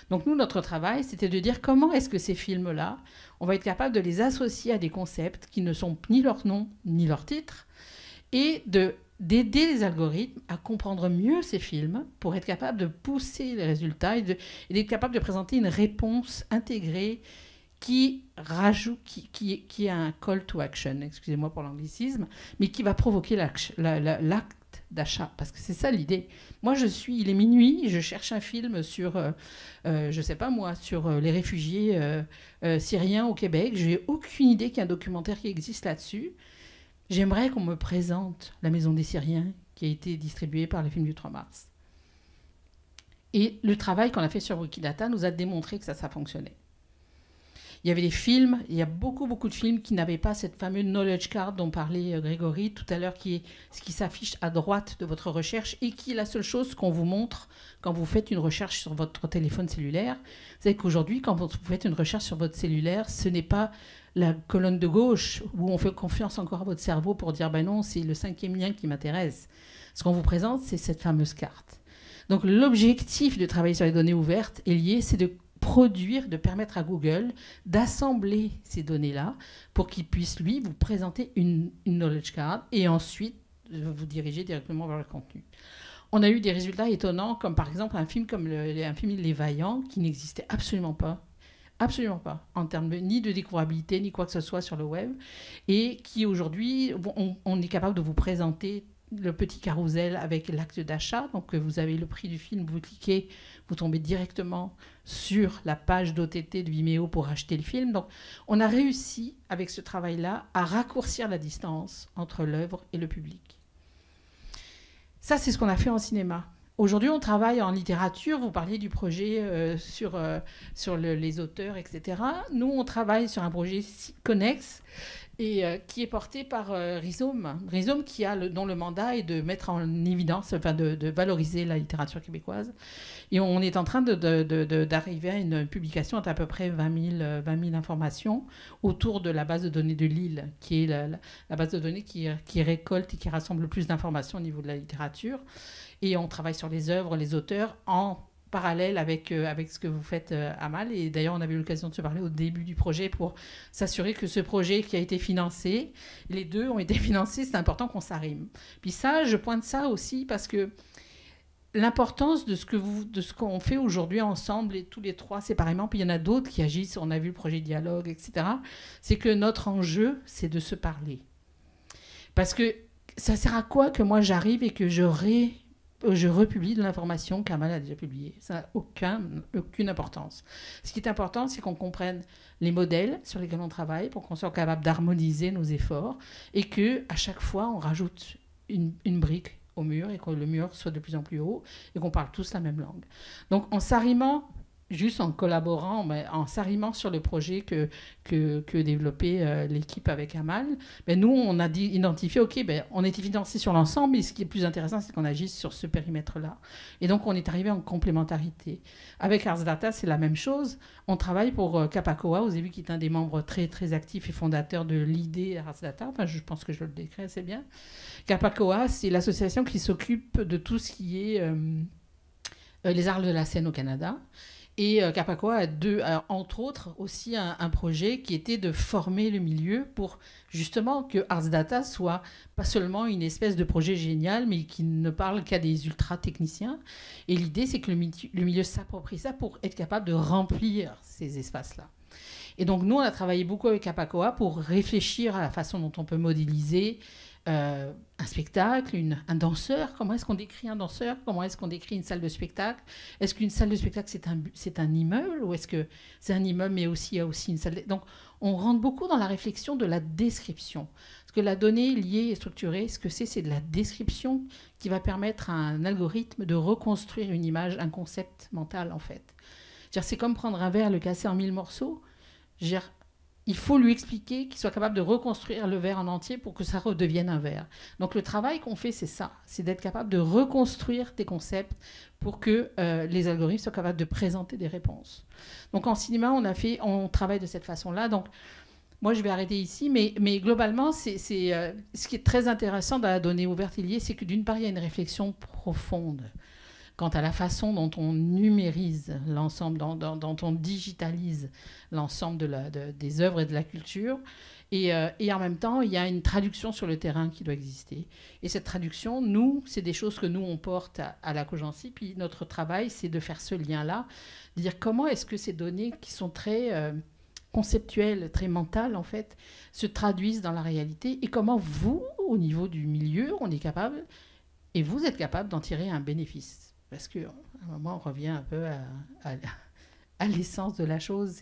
Donc nous, notre travail, c'était de dire comment est-ce que ces films-là, on va être capable de les associer à des concepts qui ne sont ni leur nom, ni leur titre, et d'aider les algorithmes à comprendre mieux ces films pour être capable de pousser les résultats et d'être capable de présenter une réponse intégrée qui est un call to action, excusez-moi pour l'anglicisme, mais qui va provoquer l'acte d'achat, parce que c'est ça l'idée. Moi, il est minuit, je cherche un film sur, je sais pas moi, sur les réfugiés syriens au Québec. Je n'ai aucune idée qu'il y ait un documentaire qui existe là-dessus. J'aimerais qu'on me présente La Maison des Syriens, qui a été distribuée par les films du 3 mars. Et le travail qu'on a fait sur Wikidata nous a démontré que ça fonctionnait. Il y avait des films, il y a beaucoup de films qui n'avaient pas cette fameuse knowledge card dont parlait Grégory tout à l'heure, qui est ce qui s'affiche à droite de votre recherche et qui est la seule chose qu'on vous montre quand vous faites une recherche sur votre téléphone cellulaire. Vous savez qu'aujourd'hui, quand vous faites une recherche sur votre cellulaire, ce n'est pas la colonne de gauche où on fait confiance encore à votre cerveau pour dire ben non, c'est le 5e lien qui m'intéresse. Ce qu'on vous présente, c'est cette fameuse carte. Donc l'objectif de travailler sur les données ouvertes est lié, c'est de permettre à Google d'assembler ces données-là pour qu'il puisse, lui, vous présenter une knowledge card et ensuite vous diriger directement vers le contenu. On a eu des résultats étonnants, comme par exemple un film comme un film Les Vaillants, qui n'existait absolument pas, en termes ni de découvrabilité, ni quoi que ce soit sur le web, et qui aujourd'hui, on est capable de vous présenter le petit carrousel avec l'acte d'achat. Donc vous avez le prix du film, vous cliquez, vous tombez directement sur la page d'OTT de Vimeo pour acheter le film. Donc on a réussi avec ce travail-là à raccourcir la distance entre l'œuvre et le public. Ça, c'est ce qu'on a fait en cinéma. Aujourd'hui, on travaille en littérature. Vous parliez du projet sur les auteurs, etc. Nous, on travaille sur un projet connexe et qui est porté par Rhizome. Rhizome dont le mandat est de mettre en évidence, enfin de valoriser la littérature québécoise. Et on est en train d'arriver à une publication d'à peu près 20 000 informations autour de la base de données de Lille, qui est la base de données qui récolte et qui rassemble le plus d'informations au niveau de la littérature. Et on travaille sur les œuvres, les auteurs, en parallèle avec ce que vous faites à Mal. Et d'ailleurs, on avait eu l'occasion de se parler au début du projet pour s'assurer que ce projet qui a été financé, les deux ont été financés, c'est important qu'on s'arrime. Puis ça, je pointe ça aussi parce que l'importance de ce qu'on fait aujourd'hui ensemble, et tous les trois séparément, puis il y en a d'autres qui agissent, on a vu le projet Dialogue, etc., c'est que notre enjeu, c'est de se parler. Parce que ça sert à quoi que moi j'arrive et que je republie de l'information qu'Amal a déjà publiée. Ça n'a aucune importance. Ce qui est important, c'est qu'on comprenne les modèles sur lesquels on travaille pour qu'on soit capable d'harmoniser nos efforts et qu'à chaque fois, on rajoute une brique au mur et que le mur soit de plus en plus haut et qu'on parle tous la même langue. Donc, en s'arrimant, juste en collaborant, mais en s'arrimant sur le projet que développait l'équipe avec Amal, nous, on a identifié, OK, on était financé sur l'ensemble, mais ce qui est plus intéressant, c'est qu'on agisse sur ce périmètre-là. Et donc, on est arrivé en complémentarité. Avec Ars Data, c'est la même chose. On travaille pour Capacoa, vous avez vu, qui est un des membres très, très actifs et fondateurs de l'idée Ars Data. Enfin, je pense que je le décris assez bien. Capacoa, c'est l'association qui s'occupe de tout ce qui est les arts de la scène au Canada. Et Capacoa a entre autres aussi un projet qui était de former le milieu pour justement que Ars Data soit pas seulement une espèce de projet génial, mais qui ne parle qu'à des ultra-techniciens. Et l'idée, c'est que le milieu s'approprie ça pour être capable de remplir ces espaces-là. Et donc, nous, on a travaillé beaucoup avec Capacoa pour réfléchir à la façon dont on peut modéliser un spectacle, un danseur. Comment est-ce qu'on décrit un danseur? Comment est-ce qu'on décrit une salle de spectacle? Est-ce qu'une salle de spectacle, c'est un immeuble? Ou est-ce que c'est un immeuble, mais aussi, il y a aussi une salle Donc, on rentre beaucoup dans la réflexion de la description. Parce que la donnée liée et structurée, ce que c'est de la description qui va permettre à un algorithme de reconstruire une image, un concept mental, en fait. C'est comme prendre un verre, le casser en 1000 morceaux. Il faut lui expliquer qu'il soit capable de reconstruire le verre en entier pour que ça redevienne un verre. Donc le travail qu'on fait, c'est ça, c'est d'être capable de reconstruire des concepts pour que les algorithmes soient capables de présenter des réponses. Donc en cinéma, on travaille de cette façon-là. Donc moi, je vais arrêter ici, mais globalement, ce qui est très intéressant dans la donnée ouverte et liée, c'est que d'une part, il y a une réflexion profonde quant à la façon dont on numérise l'ensemble, dont on digitalise l'ensemble des œuvres et de la culture. Et en même temps, il y a une traduction sur le terrain qui doit exister. Et cette traduction, c'est des choses que nous, on porte à la Cogency. Puis notre travail, c'est de faire ce lien-là, de dire comment est-ce que ces données qui sont très conceptuelles, très mentales, en fait, se traduisent dans la réalité et comment vous, au niveau du milieu, on est capable, et vous êtes capable d'en tirer un bénéfice. Parce qu'à un moment, on revient un peu à l'essence de la chose.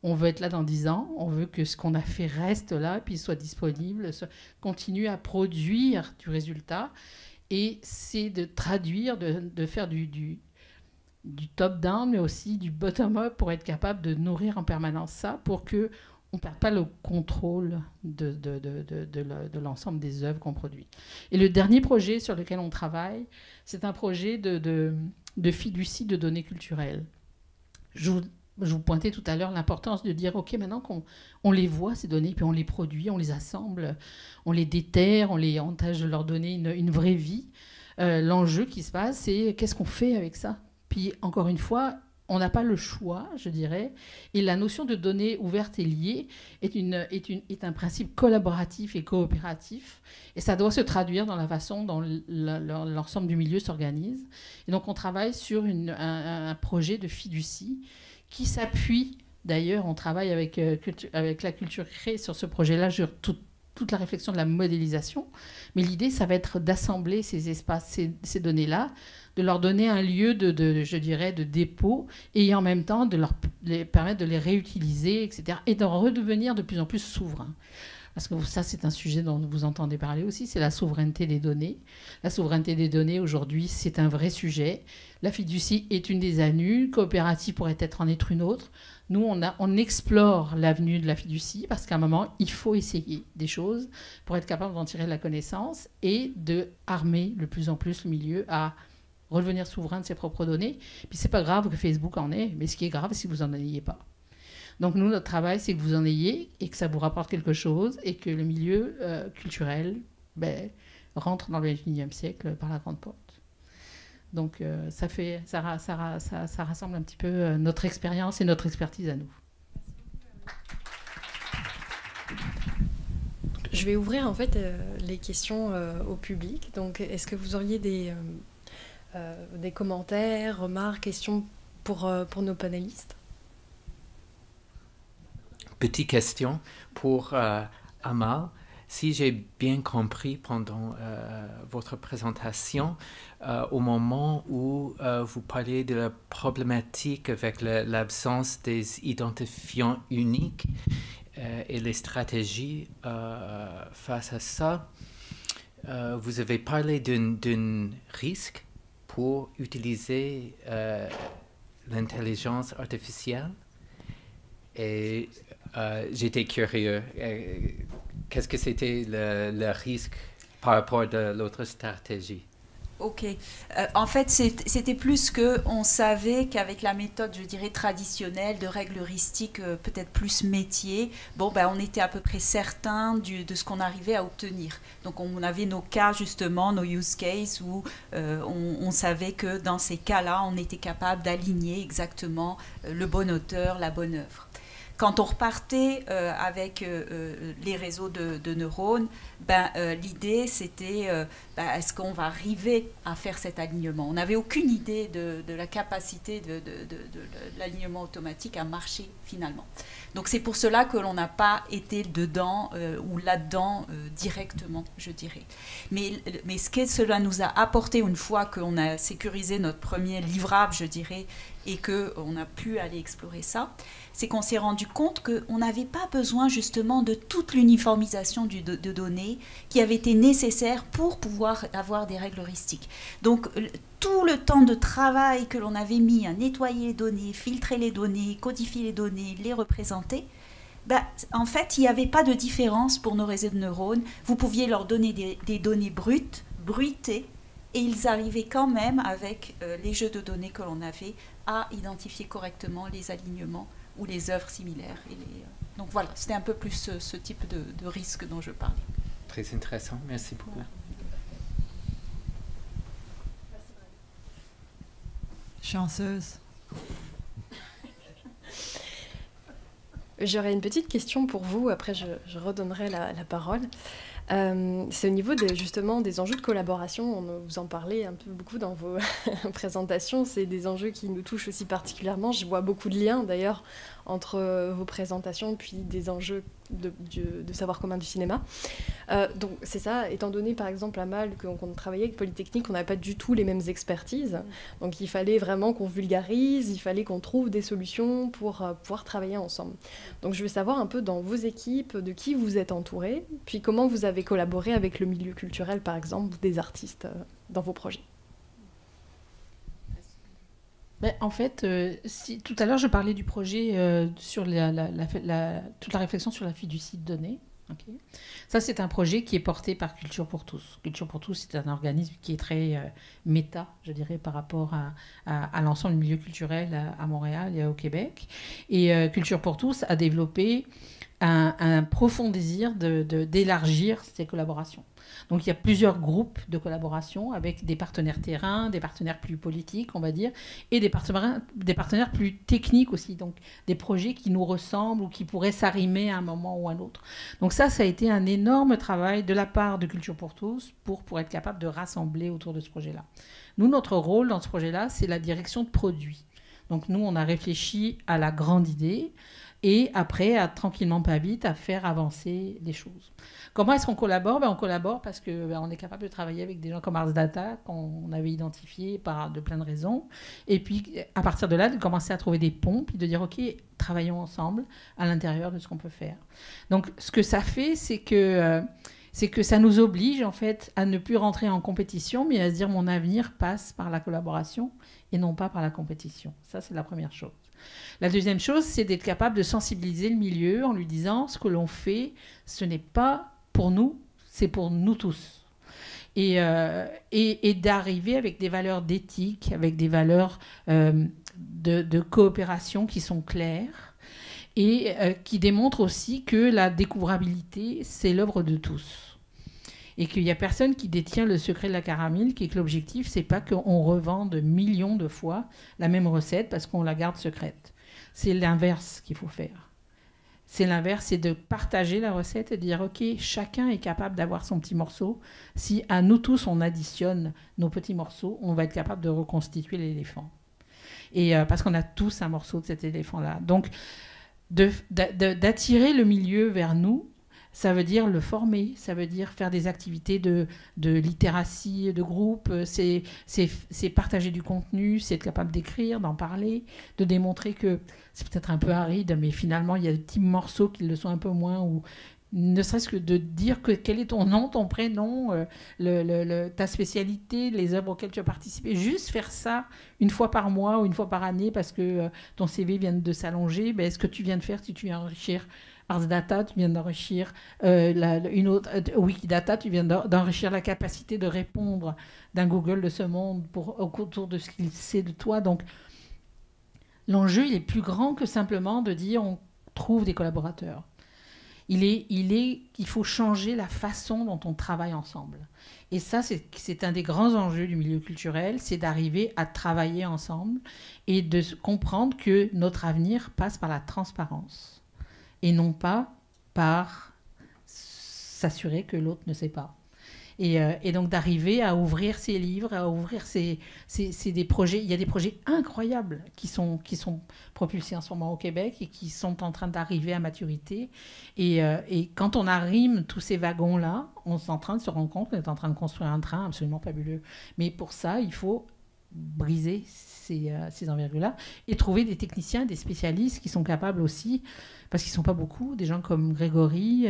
On veut être là dans 10 ans, on veut que ce qu'on a fait reste là, puis soit disponible, continue à produire du résultat. Et c'est de traduire, de faire du top-down, mais aussi du bottom-up pour être capable de nourrir en permanence ça, pour qu'on ne perde pas le contrôle de l'ensemble des œuvres qu'on produit. Et le dernier projet sur lequel on travaille, c'est un projet de fiducie de données culturelles. Je vous pointais tout à l'heure l'importance de dire, OK, maintenant qu'on les voit, ces données, puis on les produit, on les assemble, on les déterre, on tâche de leur donner une vraie vie. L'enjeu qui se passe, c'est qu'est-ce qu'on fait avec ça? Puis, encore une fois, on n'a pas le choix, je dirais. Et la notion de données ouvertes et liées est un principe collaboratif et coopératif. Et ça doit se traduire dans la façon dont l'ensemble du milieu s'organise. Et donc, on travaille sur un projet de fiducie qui s'appuie. D'ailleurs, on travaille avec la culture créée sur ce projet-là, sur toute la réflexion de la modélisation. Mais l'idée, ça va être d'assembler ces espaces, ces données-là, de leur donner un lieu je dirais, de dépôt et en même temps de leur permettre de les réutiliser, etc. Et de redevenir de plus en plus souverains. Parce que ça, c'est un sujet dont vous entendez parler aussi, c'est la souveraineté des données. La souveraineté des données, aujourd'hui, c'est un vrai sujet. La fiducie est une des avenues, coopérative pourrait en être une autre. Nous, on explore l'avenue de la fiducie parce qu'à un moment, il faut essayer des choses pour être capable d'en tirer de la connaissance et de armer de plus en plus le milieu à redevenir souverain de ses propres données. Puis c'est pas grave que Facebook en ait, mais ce qui est grave, c'est que vous n'en ayez pas. Donc nous, notre travail, c'est que vous en ayez et que ça vous rapporte quelque chose et que le milieu culturel rentre dans le XXIe siècle par la grande porte. Donc ça rassemble un petit peu notre expérience et notre expertise à nous. Je vais ouvrir en fait les questions au public. Donc est-ce que vous auriez des commentaires, remarques, questions pour nos panélistes? Petite question pour Amal. Si j'ai bien compris pendant votre présentation, au moment où vous parliez de la problématique avec l'absence des identifiants uniques et les stratégies face à ça, vous avez parlé d'un risque pour utiliser l'intelligence artificielle. Et j'étais curieux. Qu'est-ce que c'était le risque par rapport à l'autre stratégie? Ok. En fait, c'était plus qu'on savait qu'avec la méthode, je dirais, traditionnelle de règles heuristiques, peut-être plus métier, on était à peu près certain de ce qu'on arrivait à obtenir. Donc, on avait nos cas, justement, nos use cases, où on savait que dans ces cas-là, on était capable d'aligner exactement le bon auteur, la bonne œuvre. Quand on repartait avec les réseaux de neurones, l'idée c'était est-ce qu'on va arriver à faire cet alignement? On n'avait aucune idée de la capacité de l'alignement automatique à marcher finalement. Donc c'est pour cela que l'on n'a pas été dedans ou là-dedans directement, je dirais. Mais ce que cela nous a apporté une fois qu'on a sécurisé notre premier livrable, je dirais, et qu'on a pu aller explorer ça, c'est qu'on s'est rendu compte qu'on n'avait pas besoin justement de toute l'uniformisation de données qui avait été nécessaire pour pouvoir avoir des règles heuristiques. Donc tout le temps de travail que l'on avait mis à nettoyer les données, filtrer les données, codifier les données, les représenter, en fait, il n'y avait pas de différence pour nos réseaux de neurones. Vous pouviez leur donner des données brutes, bruitées, et ils arrivaient quand même, avec les jeux de données que l'on avait, à identifier correctement les alignements ou les œuvres similaires. Donc voilà, c'était un peu plus ce type de risque dont je parlais. Très intéressant, merci beaucoup. Voilà. Chanceuse. J'aurais une petite question pour vous, après je redonnerai la parole. C'est au niveau justement des enjeux de collaboration, vous en parlez un peu beaucoup dans vos présentations, c'est des enjeux qui nous touchent aussi particulièrement. Je vois beaucoup de liens d'ailleurs entre vos présentations puis des enjeux de savoir commun du cinéma. Donc c'est ça, étant donné par exemple à Malle qu'on travaillait avec Polytechnique, on n'avait pas du tout les mêmes expertises, donc il fallait vraiment qu'on vulgarise, il fallait qu'on trouve des solutions pour pouvoir travailler ensemble. Donc je veux savoir un peu dans vos équipes, de qui vous êtes entourés, puis comment vous avez collaboré avec le milieu culturel par exemple, ou des artistes dans vos projets. En fait, tout à l'heure, je parlais du projet sur toute la réflexion sur la fiducie de données. Okay. Ça, c'est un projet qui est porté par Culture pour tous. Culture pour tous, c'est un organisme qui est très méta, je dirais, par rapport à l'ensemble du milieu culturel à Montréal et au Québec. Et Culture pour tous a développé un profond désir d'élargir ces collaborations. Donc il y a plusieurs groupes de collaboration avec des partenaires terrain, des partenaires plus politiques, on va dire, et des partenaires plus techniques aussi, donc des projets qui nous ressemblent ou qui pourraient s'arrimer à un moment ou à un autre. Donc ça a été un énorme travail de la part de Culture pour tous pour être capable de rassembler autour de ce projet-là. Nous, notre rôle dans ce projet-là, c'est la direction de produit. Donc nous, on a réfléchi à la grande idée et après, tranquillement, pas vite, à faire avancer les choses. Comment est-ce qu'on collabore? On collabore parce qu'on est capable de travailler avec des gens comme Ars Data, qu'on avait identifié de plein de raisons. Et puis, à partir de là, de commencer à trouver des ponts, puis de dire, OK, travaillons ensemble à l'intérieur de ce qu'on peut faire. Donc, ce que ça fait, c'est que ça nous oblige, en fait, à ne plus rentrer en compétition, mais à se dire, mon avenir passe par la collaboration et non pas par la compétition. Ça, c'est la première chose. La deuxième chose, c'est d'être capable de sensibiliser le milieu en lui disant, ce que l'on fait, ce n'est pas pour nous, c'est pour nous tous. Et d'arriver avec des valeurs d'éthique, avec des valeurs de coopération qui sont claires et qui démontrent aussi que la découvrabilité, c'est l'œuvre de tous. Et qu'il n'y a personne qui détient le secret de la caramel, et que l'objectif, c'est pas qu'on revende millions de fois la même recette parce qu'on la garde secrète. C'est l'inverse qu'il faut faire. C'est l'inverse, c'est de partager la recette et de dire, OK, chacun est capable d'avoir son petit morceau. Si à nous tous, on additionne nos petits morceaux, on va être capable de reconstituer l'éléphant. Et parce qu'on a tous un morceau de cet éléphant-là. Donc, d'attirer le milieu vers nous, ça veut dire le former, ça veut dire faire des activités de littératie, de groupe, c'est partager du contenu, c'est être capable d'écrire, d'en parler, de démontrer que c'est peut-être un peu aride, mais finalement, il y a des petits morceaux qui le sont un peu moins, ou ne serait-ce que de dire quel est ton nom, ton prénom, ta spécialité, les œuvres auxquelles tu as participé. Juste faire ça une fois par mois ou une fois par année parce que ton CV vient de s'allonger. Ben, ce que tu viens de faire, si tu viens enrichir Ars Data, tu viens d'enrichir une autre Wikidata, tu viens d'enrichir la capacité de répondre d'un Google de ce monde autour de ce qu'il sait de toi. Donc, l'enjeu, il est plus grand que simplement de dire on trouve des collaborateurs. Il faut changer la façon dont on travaille ensemble. Et ça, c'est un des grands enjeux du milieu culturel, c'est d'arriver à travailler ensemble et de comprendre que notre avenir passe par la transparence et non pas par s'assurer que l'autre ne sait pas. Et donc d'arriver à ouvrir ces livres, à ouvrir c'est des projets. Il y a des projets incroyables qui sont propulsés en ce moment au Québec et qui sont en train d'arriver à maturité. Et quand on arrime tous ces wagons-là, on est en train de se rendre compte qu'on est en train de construire un train absolument fabuleux. Mais pour ça, il faut briser ces envergures-là et trouver des techniciens, des spécialistes qui sont capables aussi, parce qu'ils ne sont pas beaucoup, des gens comme Grégory,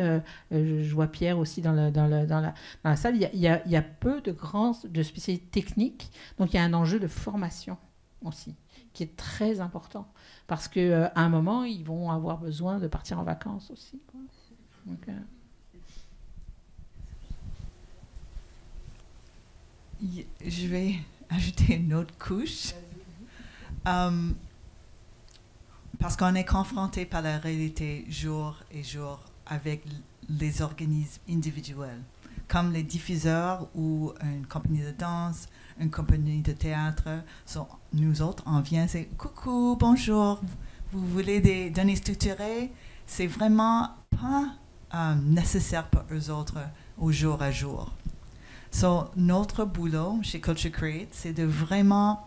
je vois Pierre aussi dans la salle, il y a peu de spécialistes techniques, donc il y a un enjeu de formation aussi, qui est très important, parce qu'à un moment, ils vont avoir besoin de partir en vacances aussi, quoi. Donc, je vais ajouter une autre couche. Parce qu'on est confronté par la réalité jour et jour avec les organismes individuels, comme les diffuseurs ou une compagnie de danse, une compagnie de théâtre. Nous autres, on vient, c'est « Coucou, bonjour, vous voulez des données structurées ?» C'est vraiment pas nécessaire pour eux autres au jour à jour. Notre boulot chez Culture Create, c'est de vraiment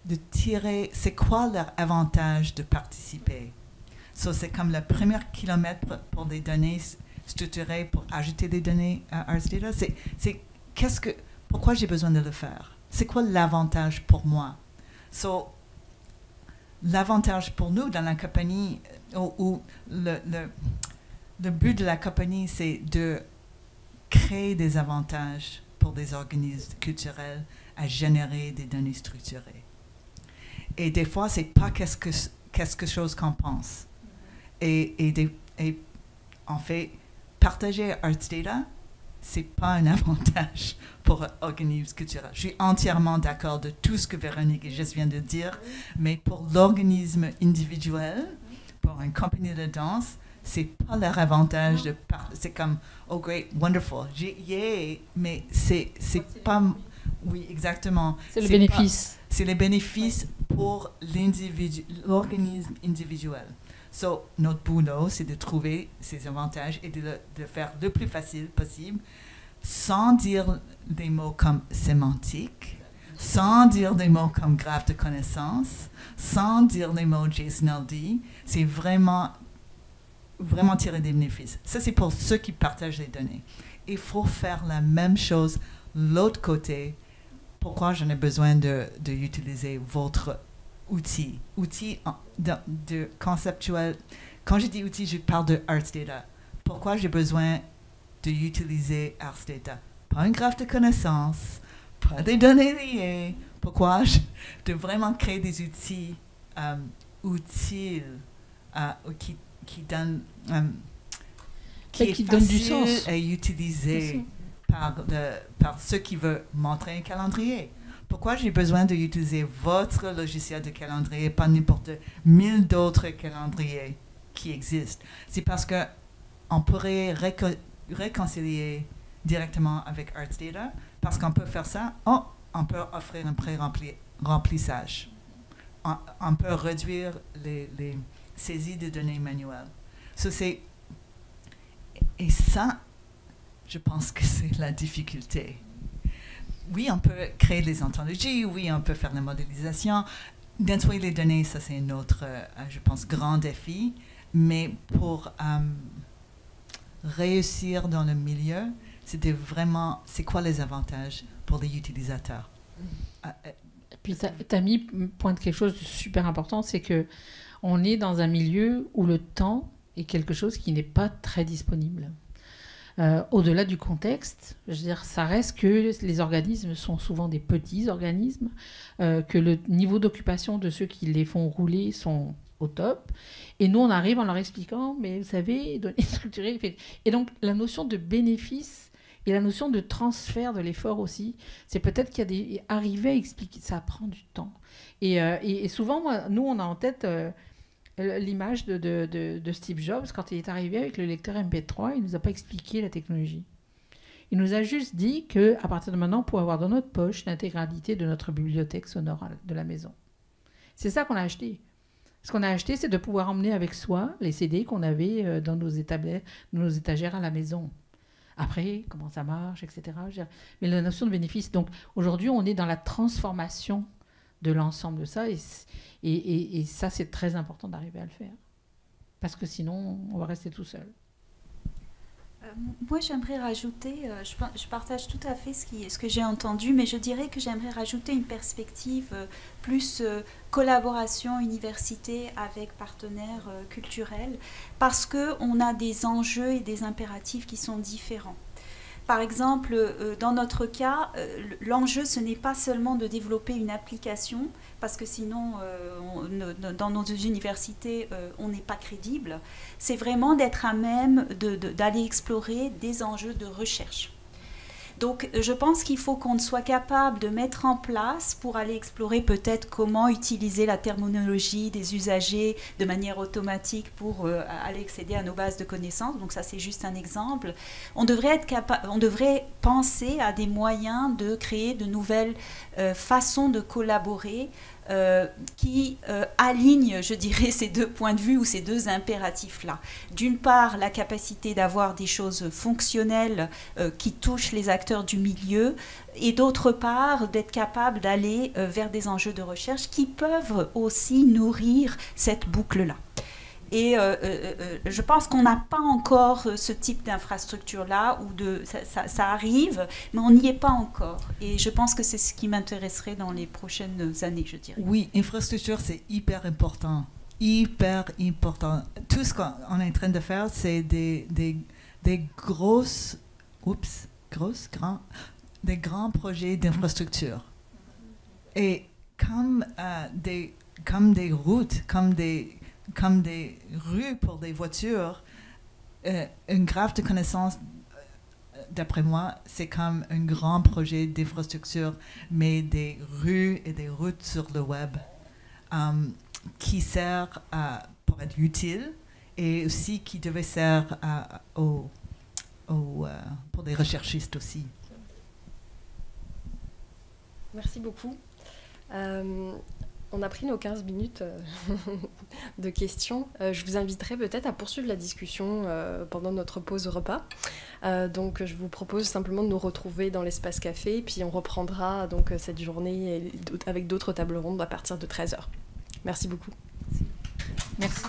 de tirer, c'est quoi leur avantage de participer. C'est comme le premier kilomètre pour des données structurées, pour ajouter des données à Ars Data. Pourquoi j'ai besoin de le faire? C'est quoi l'avantage pour moi? L'avantage pour nous dans la compagnie, ou le but de la compagnie, c'est de créer des avantages pour des organismes culturels à générer des données structurées. Et des fois, c'est pas quelque chose qu'on pense. Et en fait, partager Ars Data, c'est pas un avantage pour un organisme culturel. Je suis entièrement d'accord de tout ce que Véronique et Jess viennent de dire, mais pour l'organisme individuel, pour une compagnie de danse, c'est pas leur avantage de c'est comme oh great, wonderful, yeah, mais c'est pas. Oui, exactement. C'est le bénéfice. C'est les bénéfices pour l'organisme individuel. Notre boulot, c'est de trouver ces avantages et de faire le plus facile possible, sans dire des mots comme sémantique, sans dire des mots comme graphe de connaissance, sans dire des mots JSON-LD. C'est vraiment tirer des bénéfices. Ça, c'est pour ceux qui partagent les données. Il faut faire la même chose l'autre côté. Pourquoi j'en ai besoin d'utiliser votre outil de conceptuel. Quand je dis outil, je parle de Ars Data. Pourquoi j'ai besoin d'utiliser Ars Data? Pas un graphe de connaissances, pas des données liées. Pourquoi de vraiment créer des outils utiles qui donnent qui est donne du sens à utiliser par ceux qui veulent montrer un calendrier. Pourquoi j'ai besoin d'utiliser votre logiciel de calendrier, pas n'importe 1000 d'autres calendriers qui existent? C'est parce qu'on pourrait réconcilier directement avec Ars Data, parce qu'on peut faire ça, on peut offrir un pré-remplissage. On peut réduire les saisies de données manuelles. Et ça, je pense que c'est la difficulté. Oui, on peut créer des anthologies, oui, on peut faire la modélisation. Nettoyer les données, ça c'est un autre, je pense, grand défi. Mais pour réussir dans le milieu, c'était vraiment, c'est quoi les avantages pour les utilisateurs? Puis Tammy pointe quelque chose de super important, c'est que on est dans un milieu où le temps est quelque chose qui n'est pas très disponible. Au-delà du contexte, je veux dire, ça reste que les organismes sont souvent des petits organismes, que le niveau d'occupation de ceux qui les font rouler sont au top. Et nous, on arrive en leur expliquant, mais vous savez, données structurées. Et donc, la notion de bénéfice et la notion de transfert de l'effort aussi, c'est peut-être qu'il y a arriver à expliquer, ça prend du temps. Et souvent, nous, on a en tête l'image de Steve Jobs quand il est arrivé avec le lecteur MP3. Il ne nous a pas expliqué la technologie. Il nous a juste dit qu'à partir de maintenant, on pourrait avoir dans notre poche l'intégralité de notre bibliothèque sonore de la maison. C'est ça qu'on a acheté. Ce qu'on a acheté, c'est de pouvoir emmener avec soi les CD qu'on avait dans nos étagères à la maison. après, comment ça marche, etc. Mais la notion de bénéfice, donc aujourd'hui, on est dans la transformation de l'ensemble de ça, et ça, c'est très important d'arriver à le faire. Parce que sinon, on va rester tout seul. Moi, j'aimerais rajouter, je partage tout à fait ce que j'ai entendu, mais je dirais que j'aimerais rajouter une perspective plus collaboration, université avec partenaires culturels, parce qu'on a des enjeux et des impératifs qui sont différents. Par exemple, dans notre cas, l'enjeu, ce n'est pas seulement de développer une application, parce que sinon, dans nos universités, on n'est pas crédible. C'est vraiment d'être à même d'aller explorer des enjeux de recherche. Donc, je pense qu'il faut qu'on soit capable de mettre en place pour aller explorer peut-être comment utiliser la terminologie des usagers de manière automatique pour aller accéder à nos bases de connaissances. Donc, ça, c'est juste un exemple. On devrait penser à des moyens de créer de nouvelles façons de collaborer qui alignent, je dirais, ces deux points de vue ou ces deux impératifs-là. D'une part, la capacité d'avoir des choses fonctionnelles qui touchent les acteurs du milieu, et d'autre part, d'être capable d'aller vers des enjeux de recherche qui peuvent aussi nourrir cette boucle-là. Et je pense qu'on n'a pas encore ce type d'infrastructure-là, ça arrive, mais on n'y est pas encore. Et je pense que c'est ce qui m'intéresserait dans les prochaines années, je dirais. Oui, infrastructure, c'est hyper important. Hyper important. Tout ce qu'on est en train de faire, c'est des grands projets d'infrastructure. Et comme des routes, comme des rues pour des voitures, une graphe de connaissances, d'après moi, c'est comme un grand projet d'infrastructure, mais des rues et des routes sur le web qui sert pour être utile et aussi qui devait servir pour des recherchistes aussi. Merci beaucoup. On a pris nos 15 minutes de questions. Je vous inviterai peut-être à poursuivre la discussion pendant notre pause repas. Donc je vous propose simplement de nous retrouver dans l'espace café, puis on reprendra donc cette journée avec d'autres tables rondes à partir de 13h. Merci beaucoup. Merci.